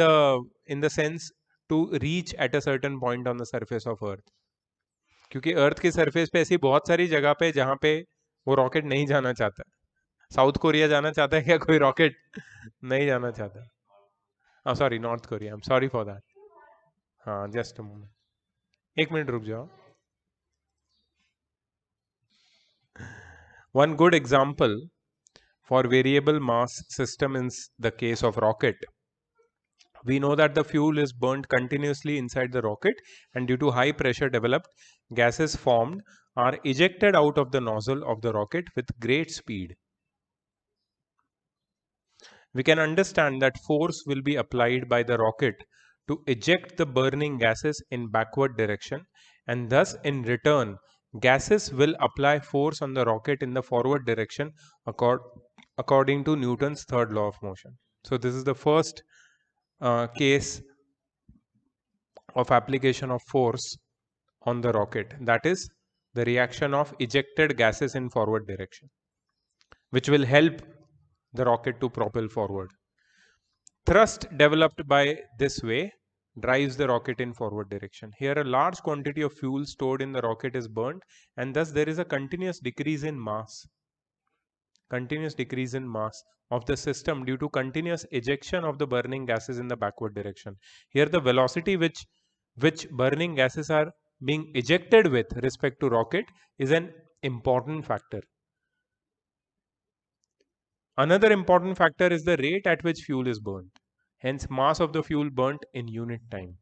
the sense to reach at a certain point on the surface of earth। क्योंकि अर्थ की surface पे ऐसी बहुत सारी जगह पे जहां पे वो रॉकेट नहीं जाना चाहता। साउथ कोरिया जाना चाहता है क्या कोई रॉकेट? नहीं जाना चाहता। हाँ sorry, north Korea, I am sorry for that. हाँ जस्ट अ मोमेंट, एक मिनट रुक जाओ। One good example for variable mass system in the case of rocket we know that the fuel is burnt continuously inside the rocket, and due to high pressure developed, gases formed are ejected out of the nozzle of the rocket with great speed. We can understand that force will be applied by the rocket to eject the burning gases in backward direction, and thus in return gases will apply force on the rocket in the forward direction according to Newton's third law of motion. So this is the first case of application of force on the rocket, that is the reaction of ejected gases in forward direction, which will help the rocket to propel forward. Thrust developed by this way drives the rocket in forward direction. Here a large quantity of fuel stored in the rocket is burnt, and thus there is a continuous decrease in mass of the system due to continuous ejection of the burning gases in the backward direction. Here the velocity which burning gases are being ejected with respect to rocket is an important factor. Another important factor is the rate at which fuel is burnt. Hence, mass of the fuel burnt in unit time.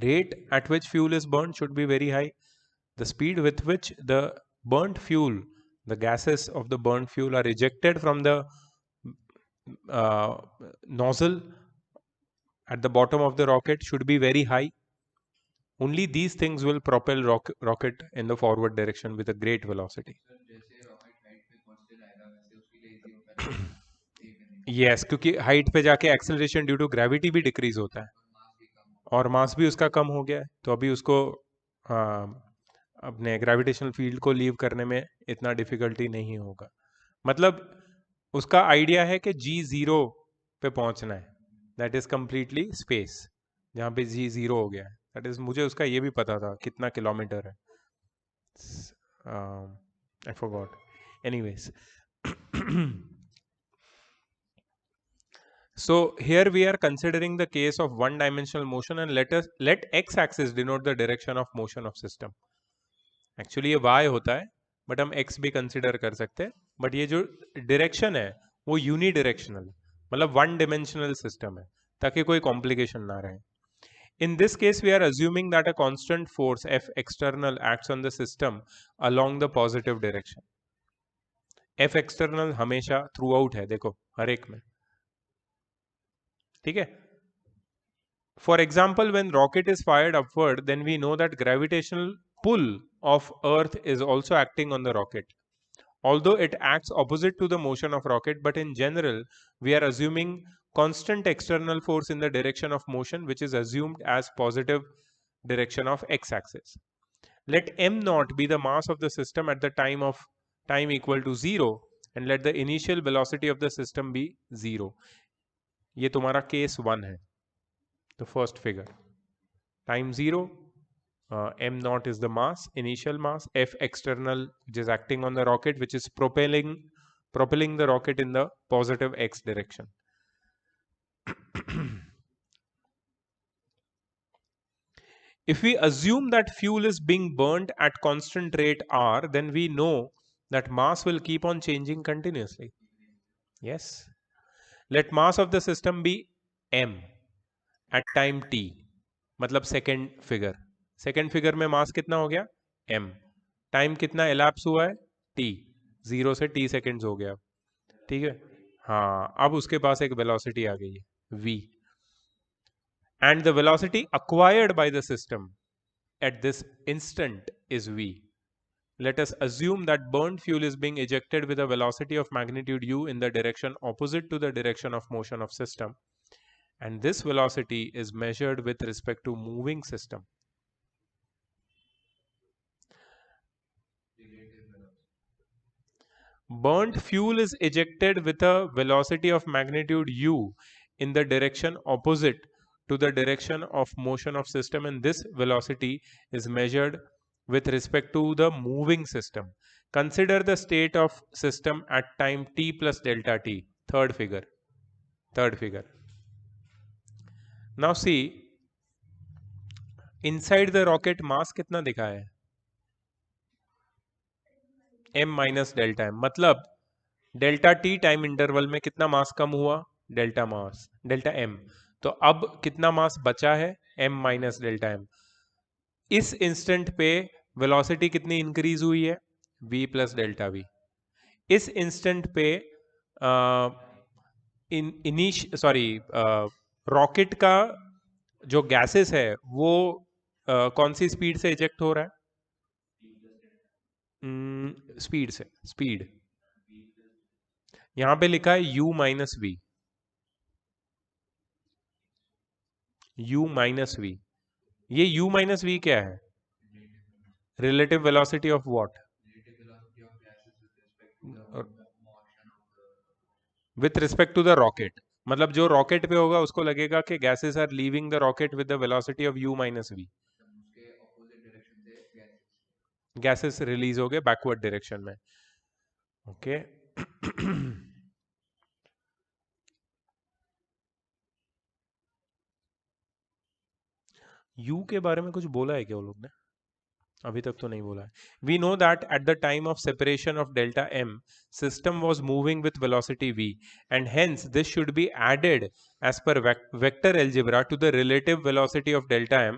Rate at which fuel is burnt should be very high. The speed with which the burnt fuel, the gases of the burnt fuel are ejected from the nozzle at the bottom of the rocket should be very high. Only these things will propel rocket in the forward direction with a great velocity. Yes, क्योंकि height पे जाके acceleration due to gravity भी decrease होता है और मास भी उसका कम हो गया है, तो अभी उसको अपने ग्रेविटेशनल फील्ड को लीव करने में इतना डिफिकल्टी नहीं होगा. मतलब उसका आइडिया है कि G0 पे पहुंचना है, दैट इज कंप्लीटली स्पेस, जहाँ पे G0 हो गया है. दैट इज, मुझे उसका ये भी पता था कितना किलोमीटर है, I forgot. Anyways, so here we are considering the case of one dimensional motion, and let x axis denote the direction of motion of system. Actually ये y होता है, but हम x भी consider कर सकते हैं, but ये जो direction है वो unidirectional, मतलब one dimensional system है, ताकि कोई complication ना रहे. In this case we are assuming that a constant force F external acts on the system along the positive direction. F external हमेशा throughout है, देखो हर एक में, ठीक है. For example, when rocket is fired upward, then we know that gravitational pull of earth is also acting on the rocket, although it acts opposite to the motion of rocket. But in general we are assuming constant external force in the direction of motion, which is assumed as positive direction of x-axis. Let m naught be the mass of the system at the time equal to 0, and let the initial velocity of the system be 0. ये तुम्हारा case 1 है, the first figure. Time 0, m naught is the mass, initial mass, F external, which is acting on the rocket, which is propelling the rocket in the positive x direction. If we assume that fuel is being burned at constant rate r, then we know that mass will keep on changing continuously. Yes. Let mass of the system be m at time t, मतलब second figure में मास कितना हो गया m, time कितना elapse हुआ है t, 0 से t seconds हो गया, ठीक है. हाँ, अब उसके पास एक वेलोसिटी आ गई है v, and the velocity acquired by the system at this instant is v. Let us assume that burnt fuel is being ejected with a velocity of magnitude u in the direction opposite to the direction of motion of system, and this velocity is measured with respect to moving system. Burnt fuel is ejected with a velocity of magnitude u in the direction opposite to the direction of motion of system, and this velocity is measured with respect to the moving system. Consider the state of system at time t plus delta t, third figure. Now see, inside the rocket mass कितना दिखा है, m minus delta m, मतलब delta t time interval में कितना मास कम हुआ, delta m. तो अब कितना मास बचा है, m माइनस डेल्टा एम। इस इंस्टेंट पे वेलोसिटी कितनी इंक्रीज हुई है, v प्लस डेल्टा वी। इस इंस्टेंट पे रॉकेट का जो गैसेस है वो कौन सी स्पीड से इजेक्ट हो रहा है, स्पीड से, स्पीड यहां पे लिखा है u minus V, u minus V. ये u माइनस वी क्या है, relative velocity of what, with respect to the rocket. मतलब जो रॉकेट पे होगा उसको लगेगा कि gases are leaving the rocket with the velocity of u minus V, gases release हो गए बैकवर्ड डायरेक्शन में। ओके u के बारे में कुछ बोला है क्या वो लोग ने, अभी तक तो नहीं बोला है। We know that at the time of separation of delta m system was moving with velocity v and hence this should be added as per vector algebra to the relative velocity of delta m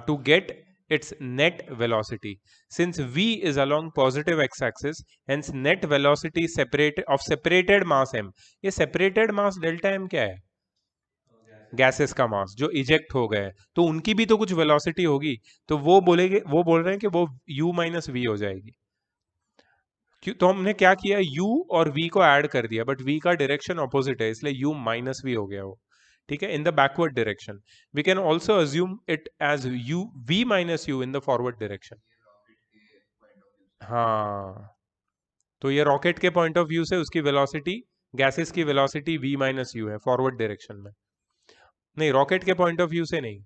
to get its net velocity. Since v is along positive x-axis, hence net velocity of separated mass m. ये separated mass delta m क्या है, gases का मास जो eject हो गए, तो उनकी भी तो कुछ वेलोसिटी होगी, तो वो बोलेंगे, वो बोल रहे हैं कि वो u माइनस वी हो जाएगी। क्यों, तो हमने क्या किया, u और v को ऐड कर दिया, बट v का डायरेक्शन ऑपोजिट है इसलिए u माइनस वी हो गया वो, ठीक है, in the backward direction. We can also assume it as u v minus U in the forward direction. हाँ, तो ये रॉकेट के पॉइंट ऑफ व्यू से उसकी वेलोसिटी, गैसेस की वेलोसिटी v माइनस यू है फॉरवर्ड डायरेक्शन में। नहीं, रॉकेट के पॉइंट ऑफ व्यू से नहीं,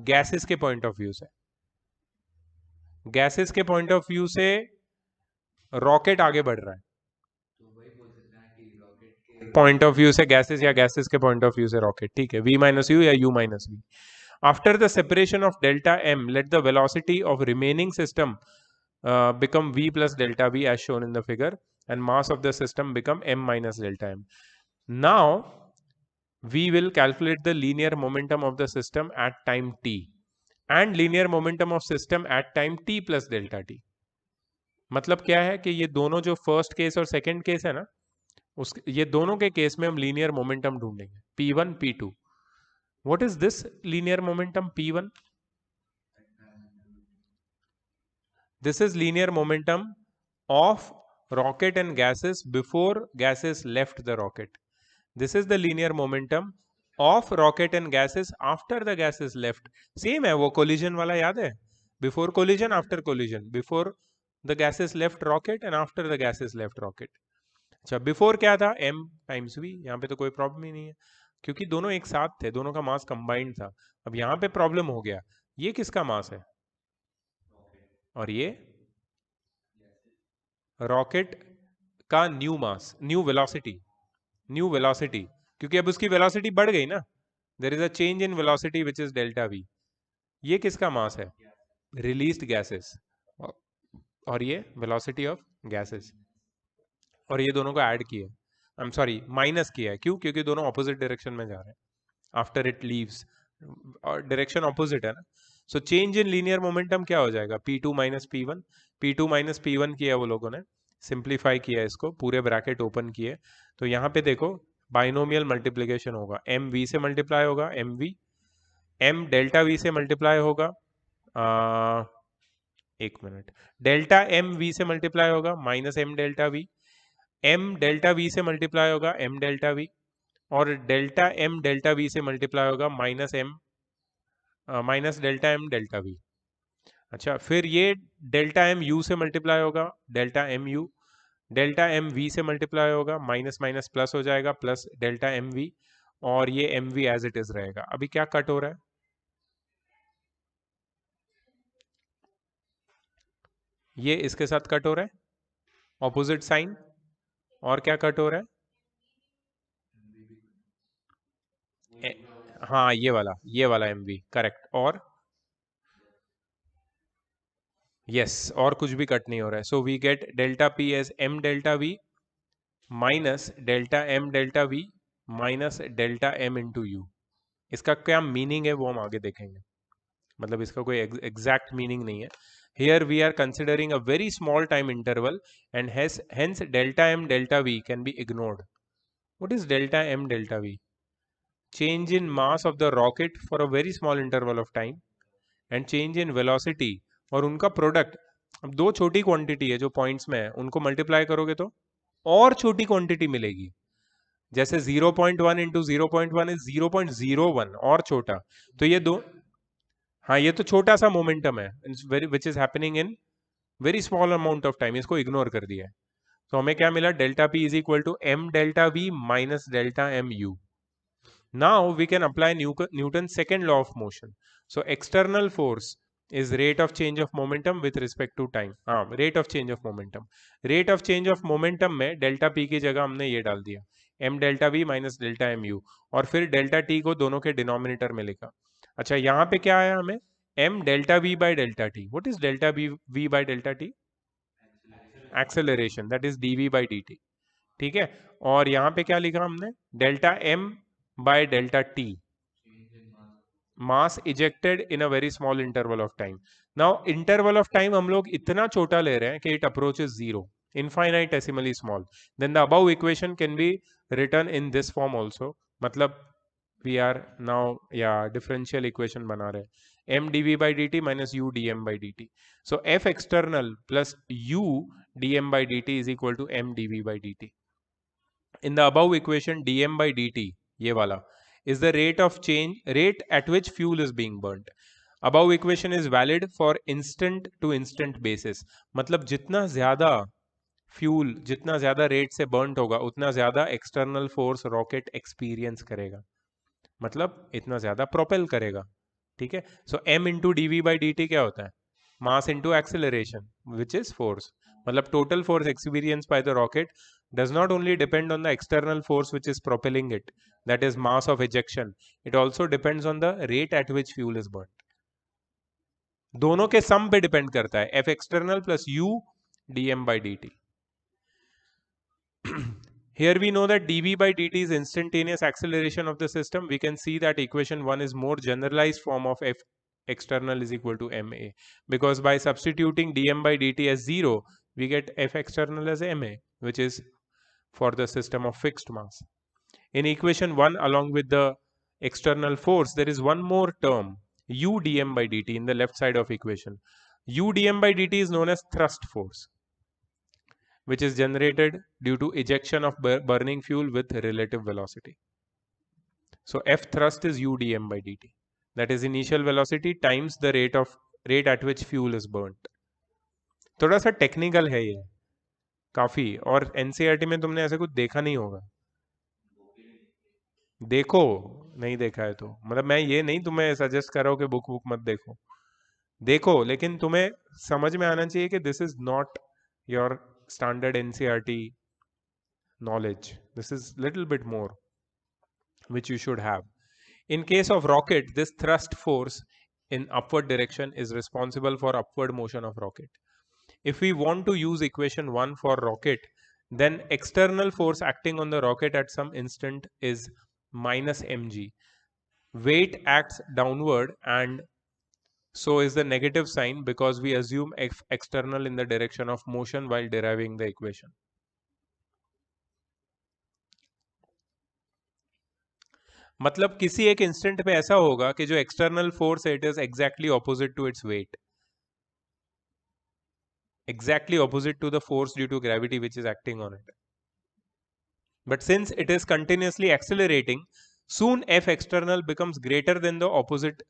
गैसेस के पॉइंट ऑफ व्यू से, गैसेस के पॉइंट ऑफ व्यू से रॉकेट आगे बढ़ रहा है, पॉइंट ऑफ व्यू से गैसेस या गैसेस के पॉइंट ऑफ व्यू से रॉकेट, ठीक है, v माइनस यू या u minus V. After the separation of delta m let the velocity of remaining system become v plus delta v as shown in the figure and mass of the system become m minus delta m. Now we will calculate the linear momentum of the system at time t and linear momentum of system at time t plus delta t. मतलब क्या है कि ये दोनों जो first case और second case है ना, उस ये दोनों के केस में हम लीनियर मोमेंटम ढूंढेंगे p1 p2। What is this linear momentum p1, this is linear momentum of rocket and gases before gases left the rocket. This is the linear momentum of rocket and gases after the gases left. Same है वो collision वाला, याद है, before collision after collision, before the gases left rocket and after the gases left rocket. अच्छा, before क्या था, m times v, यहाँ पे तो कोई प्रॉब्लम ही नहीं है क्योंकि दोनों एक साथ थे, दोनों का मास कंबाइंड था। अब यहाँ पे प्रॉब्लम हो गया, ये किसका मास है और ये रॉकेट का न्यू मास, न्यू वेलोसिटी, क्योंकि अब उसकी वेलोसिटी बढ़ गई ना, there is a change in velocity which is delta V. ये किसका मास है, रिलीज्ड गैसेस, और ये वेलोसिटी ऑफ गैसेस, और ये दोनों को ऐड किया, आई एम सॉरी माइनस किया है, क्यों, क्योंकि दोनों ऑपोजिट डायरेक्शन में जा रहे हैं आफ्टर इट लीव्स, और डायरेक्शन ऑपोजिट है ना। So change in linear momentum क्या हो जाएगा, p2 minus p1, p2 minus p1 किया वो लोगों ने, सिंप्लीफाई किया इसको, पूरे ब्रैकेट ओपन किए, तो यहाँ पे देखो बाइनोमियल मल्टीप्लीकेशन होगा, एम वी से मल्टीप्लाई होगा, M V, M delta V से मल्टीप्लाई होगा, एक मिनट, डेल्टा एम वी से मल्टीप्लाई होगा minus M delta V, M delta V से मल्टीप्लाई होगा एम डेल्टा वी, और डेल्टा एम डेल्टा वी से मल्टीप्लाई होगा minus M minus delta M delta V. अच्छा, फिर ये डेल्टा एम यू से मल्टीप्लाई होगा, delta M U, delta M V से मल्टीप्लाई होगा, माइनस माइनस प्लस हो जाएगा, प्लस डेल्टा एम वी, और ये M V as it is रहेगा। अभी क्या कट हो रहा है, ये इसके साथ कट हो रहा है, ऑपोजिट साइन, और क्या कट हो रहा है, हाँ ये वाला एम वी, करेक्ट, और यस, और कुछ भी कट नहीं हो रहा है। So we get delta P as M delta V minus delta M delta V minus delta M into U. इसका क्या मीनिंग है वो हम आगे देखेंगे, मतलब इसका कोई एग्जैक्ट मीनिंग नहीं है। Here we are considering a very small time interval and hence delta M delta V can be ignored. What is delta M delta V? Change in mass of the rocket for a very small interval of time and change in velocity और उनका product. अब दो छोटी quantity है जो points में है, उनको मल्टीप्लाई करोगे तो और छोटी क्वांटिटी मिलेगी। जैसे 0.1 इंटू 0.1 इज 0.01 और छोटा। तो ये दो, हाँ ये तो छोटा सा मोमेंटम है which is happening in very small amount of time, इसको इग्नोर कर दिया है। तो हमें क्या मिला? Delta P is equal to M delta V minus delta M U. Now we can apply Newton's second law of motion. So external force is rate of change of momentum with respect to time. हाँ, rate of change of momentum. Rate of change of momentum में delta P की जगह हमने ये डाल दिया m delta v minus delta M U, और फिर डेल्टा t को दोनों के डिनोमिनेटर में लिखा। अच्छा यहाँ पे क्या आया हमें? m delta v by delta T. What is delta v by delta T? Acceleration, that is dv by dt। ठीक है, और यहाँ पे क्या लिखा हमने? Delta m by delta T, mass ejected in a very small interval of time. Now interval of time हम लोग इतना छोटा ले रहे हैं कि it approaches zero, infinitesimally small. Then the above equation can be written in this form also. मतलब we are now differential equation बना रहे हैं, m dv by dt minus u dm by dt. So f external plus u dm by dt is equal to m dv by dt. In the above equation dm by dt, ये वाला, is the rate at which fuel is being burnt. Above equation is valid for instant to instant basis. मतलब जितना ज्यादा fuel, जितना ज्यादा rate से burn होगा, उतना ज्यादा एक्सटर्नल फोर्स रॉकेट एक्सपीरियंस करेगा, मतलब इतना ज्यादा प्रोपेल करेगा। ठीक है, so m into d v by d t क्या होता है? Mass into acceleration which is force. मतलब total force experience by the rocket does not only depend on the external force which is propelling it, that is mass of ejection, it also depends on the rate at which fuel is burnt. दोनों के सम पे depend करता है, f external plus u dm by dt. Here we know that dv by dt is instantaneous acceleration of the system. We can see that equation 1 is more generalized form of f external is equal to ma, because by substituting dm by dt as 0, we get f external as ma, which is for the system of fixed mass. In equation 1, along with the external force, there is one more term, u dm by dt, in the left side of equation. U dm by dt is known as thrust force, which is generated due to ejection of burning fuel with relative velocity. So F thrust is u dm by dt, that is initial velocity times the rate at which fuel is burnt. थोड़ा सा technical है ये काफी, और NCERT में तुमने ऐसे कुछ देखा नहीं होगा। देखो, नहीं देखा है तो मतलब मैं ये नहीं तुम्हें सजेस्ट कर रहा हूँ कि बुक मत देखो, देखो, लेकिन तुम्हें समझ में आना चाहिए कि this is not your standard NCERT knowledge. This is little bit more which you should have. In case of rocket, this thrust force in upward direction is responsible for upward motion of rocket. If we want to use equation 1 for rocket, then external force acting on the rocket at some instant is minus mg. Weight acts downward and so is the negative sign, because we assume f external in the direction of motion while deriving the equation. मतलब किसी एक instant पे ऐसा होगा कि जो external force है it is exactly opposite to its weight, exactly opposite to the force due to gravity which is acting on it. But since it is continuously accelerating, soon F external becomes greater than the opposite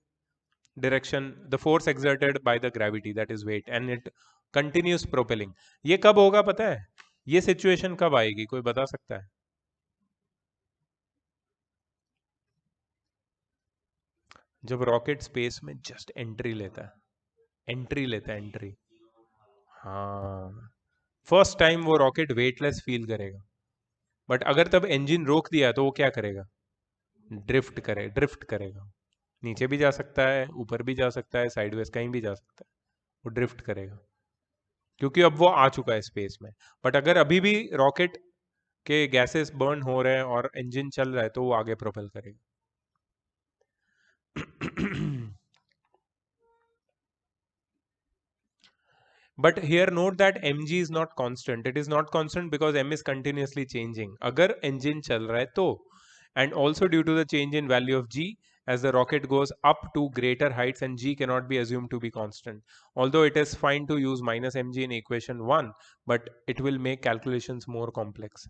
direction, the force exerted by the gravity, that is weight, and it continues propelling. ये कब होगा पता है? ये situation कब आएगी, कोई बता सकता है? जब रॉकेट स्पेस में जस्ट एंट्री लेता है, एंट्री, हाँ, फर्स्ट टाइम वो रॉकेट वेटलेस फील करेगा, बट अगर तब इंजन रोक दिया तो वो क्या करेगा? ड्रिफ्ट करेगा, नीचे भी जा सकता है, ऊपर भी जा सकता है, साइडवेज कहीं भी जा सकता है, वो ड्रिफ्ट करेगा क्योंकि अब वो आ चुका है स्पेस में। बट अगर अभी भी रॉकेट कि गैसेस बर्न हो रहे हैं और इंजन चल रहा है तो वो आगे प्रोपेल करेगा. But here note that mg is not constant. It is not constant because m is continuously changing. अगर engine चल रहा है तो, and also due to the change in value of g as the rocket goes up to greater heights, and g cannot be assumed to be constant. Although it is fine to use minus mg in equation 1, but it will make calculations more complex.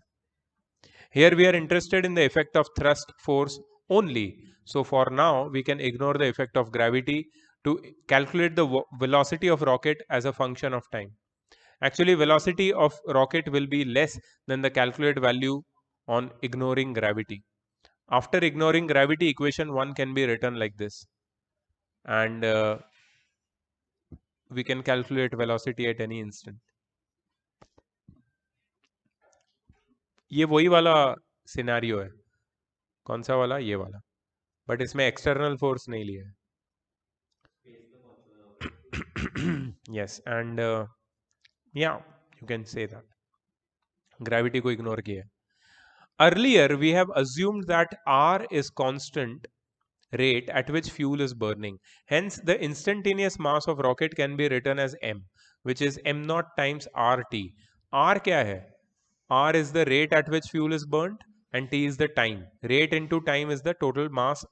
Here we are interested in the effect of thrust force only. So for now we can ignore the effect of gravity to calculate the velocity of rocket as a function of time. Actually, velocity of rocket will be less than the calculated value on ignoring gravity. After ignoring gravity, equation 1 can be written like this, and we can calculate velocity at any instant. ये वही वाला scenario है. कौन सा वाला? ये वाला. But इसमें एक्सटर्नल फोर्स नहीं लिया है. Yes, and yeah, you can say that gravity को ignore किया है. Earlier we have assumed that r is constant rate at which fuel is burning. Hence the instantaneous mass of rocket can be written as m, which is m naught times rt. R क्या है? R is the rate at which fuel is burnt and t is the time. Rate into time is the total mass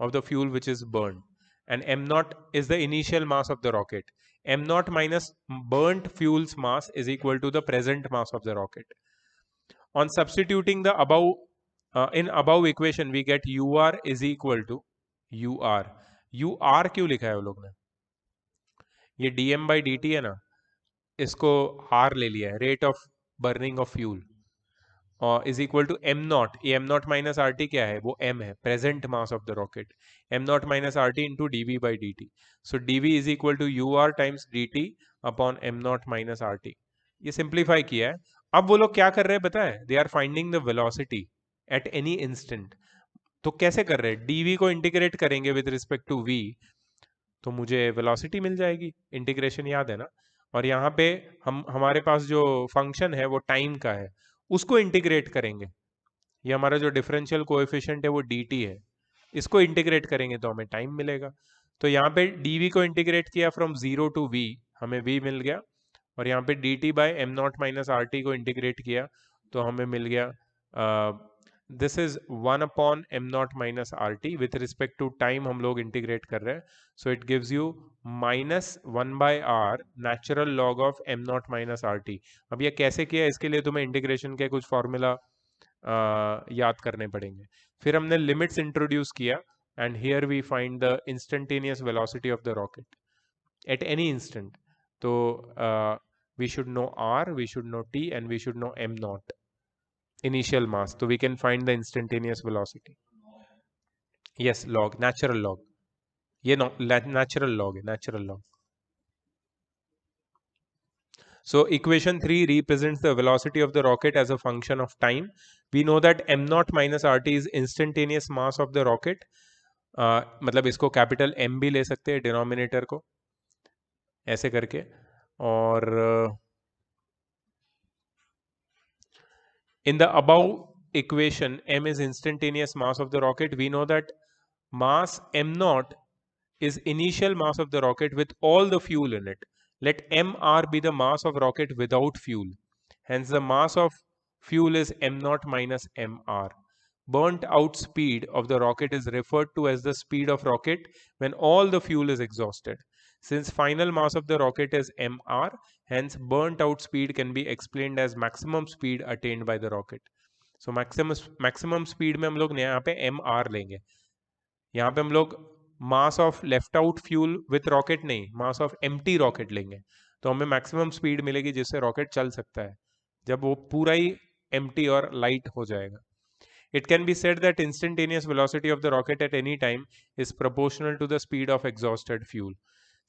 of the fuel which is burned, and m naught is the initial mass of the rocket. M naught minus burnt fuel's mass is equal to the present mass of the rocket. On substituting the above in above equation, we get ur is equal to ur. ur क्यों लिखा है वो लोग ने? ये dm by dt है ना, इसको r ले लिया है, rate of burning of fuel, is equal to m naught. ये m naught minus are t क्या है? वो एम है, present mass of the rocket. M naught minus are t into d v by d t. So d v is equal to u r times d t upon M naught minus are t. ये simplify किया है. अब वो लोग क्या कर रहे हैं पता है? They are finding the velocity at any instant. तो कैसे कर रहे हैं? डी वी को इंटीग्रेट करेंगे विद रिस्पेक्ट टू वी, तो मुझे वेलोसिटी मिल जाएगी. इंटीग्रेशन याद है ना? और यहाँ पे हमारे पास जो फंक्शन है वो टाइम का है, उसको इंटीग्रेट करेंगे. ये हमारा जो डिफरेंशियल कोएफिशिएंट है वो dt है, इसको इंटीग्रेट करेंगे तो हमें टाइम मिलेगा. तो यहाँ पे dv को इंटीग्रेट किया फ्रॉम 0 टू v, हमें v मिल गया. और यहाँ पे dt by M naught minus are T को इंटीग्रेट किया तो हमें मिल गया this is 1 upon M naught minus are T. With respect to time हम लोग इंटीग्रेट कर रहे हैं, so it gives you minus 1 by R natural log of M naught minus are T. अब ये कैसे किया, इसके लिए तुम्हें इंटीग्रेशन के कुछ फॉर्मूला याद करने पड़ेंगे. फिर हमने लिमिट्स इंट्रोड्यूस किया, and here we find the instantaneous velocity of the rocket at any instant. तो we should know r, we should know t, and we should know m naught, initial mass. So we can find the instantaneous velocity. Yes, log, natural log. ये natural log है, natural log. So equation 3 represents the velocity of the rocket as a function of time. We know that m naught minus rt is instantaneous mass of the rocket. मतलब इसको capital m भी ले सकते हैं denominator को ऐसे करके. और in the above equation, m is instantaneous mass of the rocket. We know that mass m naught is initial mass of the rocket with all the fuel in it. Let mr be the mass of rocket without fuel. Hence the mass of fuel is m naught minus mr. Burnt out speed of the rocket is referred to as the speed of rocket when all the fuel is exhausted. Since final mass of the rocket is mr, hence burnt out speed can be explained as maximum speed attained by the rocket. So maximum speed में हम लोग यहाँ पे mr लेंगे. यहाँ पे हम लोग mass of left out fuel with rocket नहीं, मास ऑफ एम्प्टी रॉकेट लेंगे, तो हमें मैक्सिमम स्पीड मिलेगी जिससे रॉकेट चल सकता है जब वो पूरा ही एम्प्टी और लाइट हो जाएगा. It can be said that instantaneous velocity of the rocket at any time is proportional to the speed of exhausted fuel.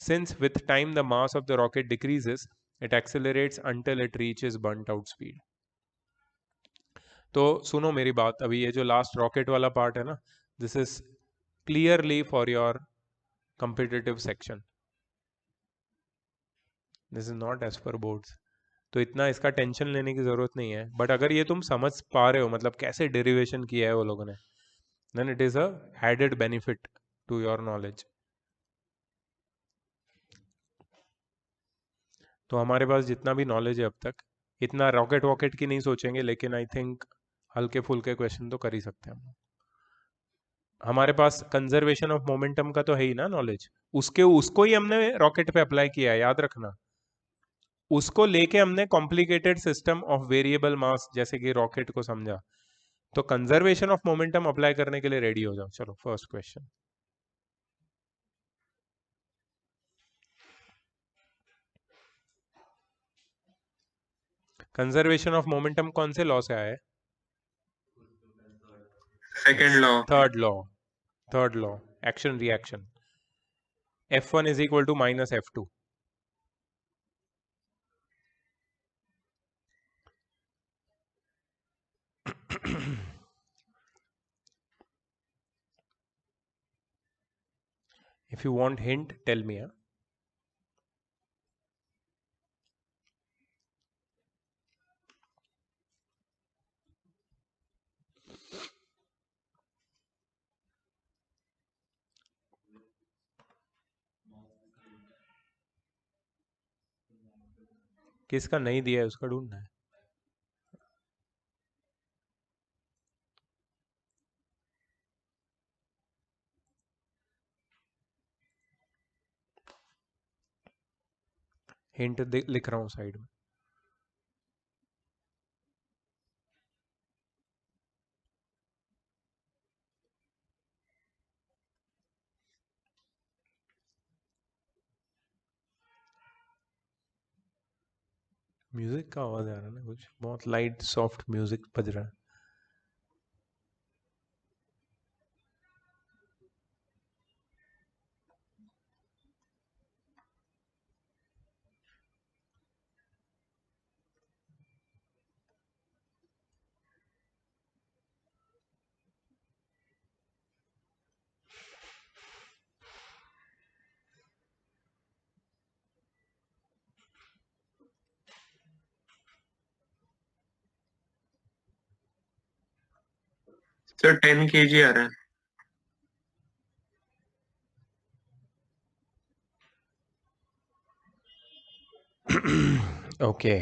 Since with time the mass of the rocket decreases, it accelerates until it reaches burnt out speed. तो सुनो मेरी बात, अभी ये जो last rocket वाला part है ना, this is clearly for your competitive section. This is not as per boards. तो इतना इसका टेंशन लेने की ज़रूरत नहीं है, बट अगर ये तुम समझ पा रहे हो मतलब कैसे डेरिवेशन किया है वो लोगों ने, then it is a added benefit to your knowledge. तो हमारे पास जितना भी नॉलेज है अब तक, इतना रॉकेट वॉकेट की नहीं सोचेंगे, लेकिन आई थिंक हल्के फुल्के क्वेश्चन तो कर ही सकते हैं हम। हमारे पास कंजर्वेशन ऑफ मोमेंटम का तो है ही ना नॉलेज, उसको ही हमने रॉकेट पे अप्लाई किया है, याद रखना। उसको लेके हमने कॉम्प्लिकेटेड सिस्टम ऑफ वेरिएबल मास जैसे कि रॉकेट को समझा। तो कंजर्वेशन ऑफ मोमेंटम अप्लाई करने के लिए रेडी हो जाओ। चलो first question. Conservation of momentum कौन से लॉ से आया है? Second law. Third law. Third law, action reaction. F1 is equal to minus F2. If you want hint, tell me. Huh? किसका नहीं दिया है उसका ढूंढना है। हिंट लिख रहा हूँ साइड में। म्यूजिक का आवाज आ रहा है ना, कुछ बहुत लाइट सॉफ्ट म्यूजिक बज रहा है। सर 10 kg आ रहा है। Okay.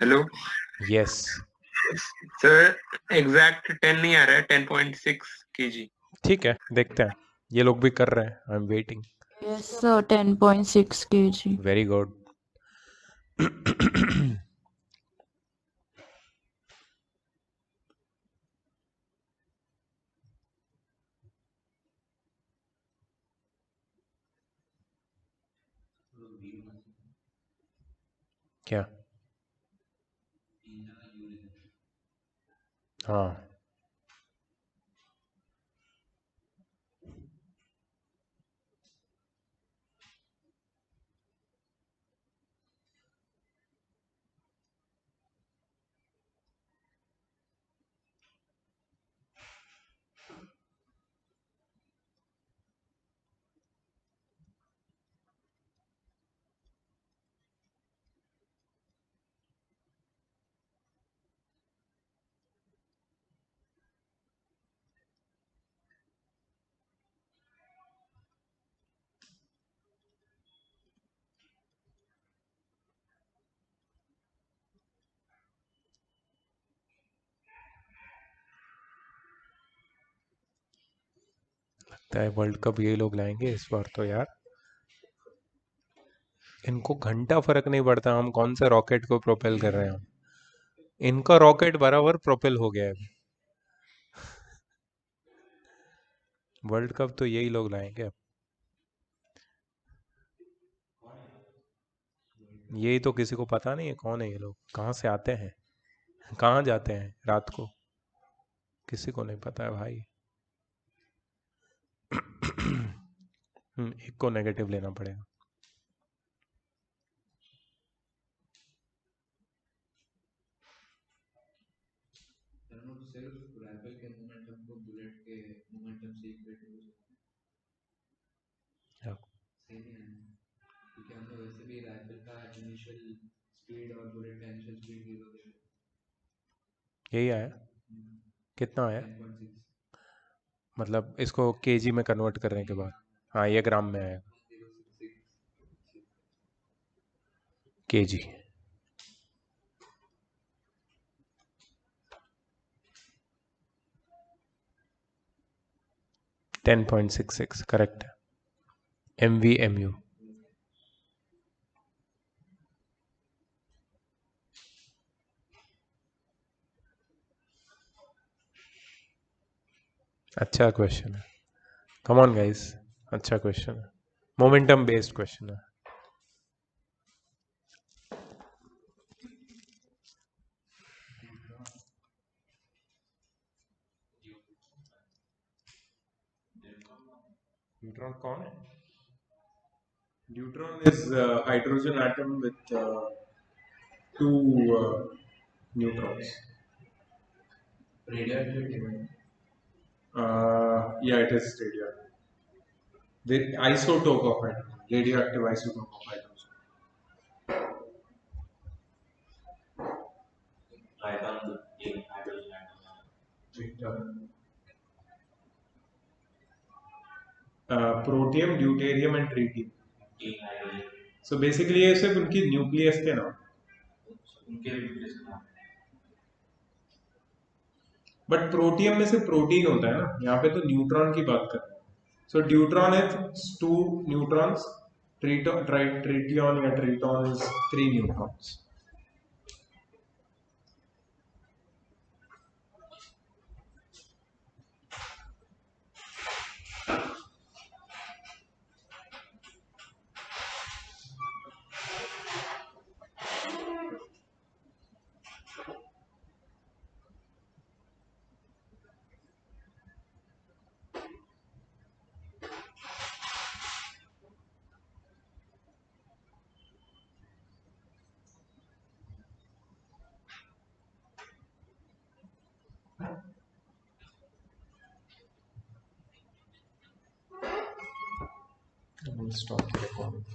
Hello yes. Sir, exact 10 नहीं आ रहा है, 10.6 kg। ठीक है, देखते हैं। ये लोग भी कर रहे हैं, I am waiting. Yes, sir, 10.6 kg. Very good. क्या? हाँ। लगता है वर्ल्ड कप यही लोग लाएंगे इस बार तो यार। इनको घंटा फर्क नहीं पड़ता हम कौन से रॉकेट को प्रोपेल कर रहे हैं। इनका रॉकेट बराबर प्रोपेल हो गया है। वर्ल्ड कप तो यही लोग लाएंगे अब। यही तो किसी को पता नहीं है कौन है ये लोग, कहाँ से आते हैं, कहाँ जाते हैं रात को, किसी को नहीं पता है भाई। एक को नेगेटिव लेना पड़ेगा। सिर्फ रैपल के मोमेंटम को बुलेट के मोमेंटम से इक्वेट हो सकते हैं। सही नहीं है क्योंकि हमने वैसे भी रैपल का इनिशियल स्पीड और बुलेट का इनिशियल स्पीड 0 दे यही आया। कितना आया? 10.6 मतलब इसको केजी में कन्वर्ट करने के बाद? हाँ, ये ग्राम में आएगा। 066 केजी। $10.66 करेक्ट। MVMU। अच्छा क्वेश्चन है, कम ऑन गाइस, अच्छा क्वेश्चन है, मोमेंटम बेस्ड क्वेश्चन है। न्यूट्रॉन कौन है? Neutron is hydrogen atom with 2 neutrons. radioactivity Yeah, it is radioactive. The isotope of hydrogen, radioactive isotope of hydrogen. Protium, deuterium and tritium. So basically ये सिर्फ उनकी nucleus के नाम, but protium में से प्रोटीन होता है ना, यहाँ पे तो न्यूट्रॉन की बात कर रहे हैं। So deuteron is 2 neutrons, tritium या triton is 3 neutrons. We'll stop the recording.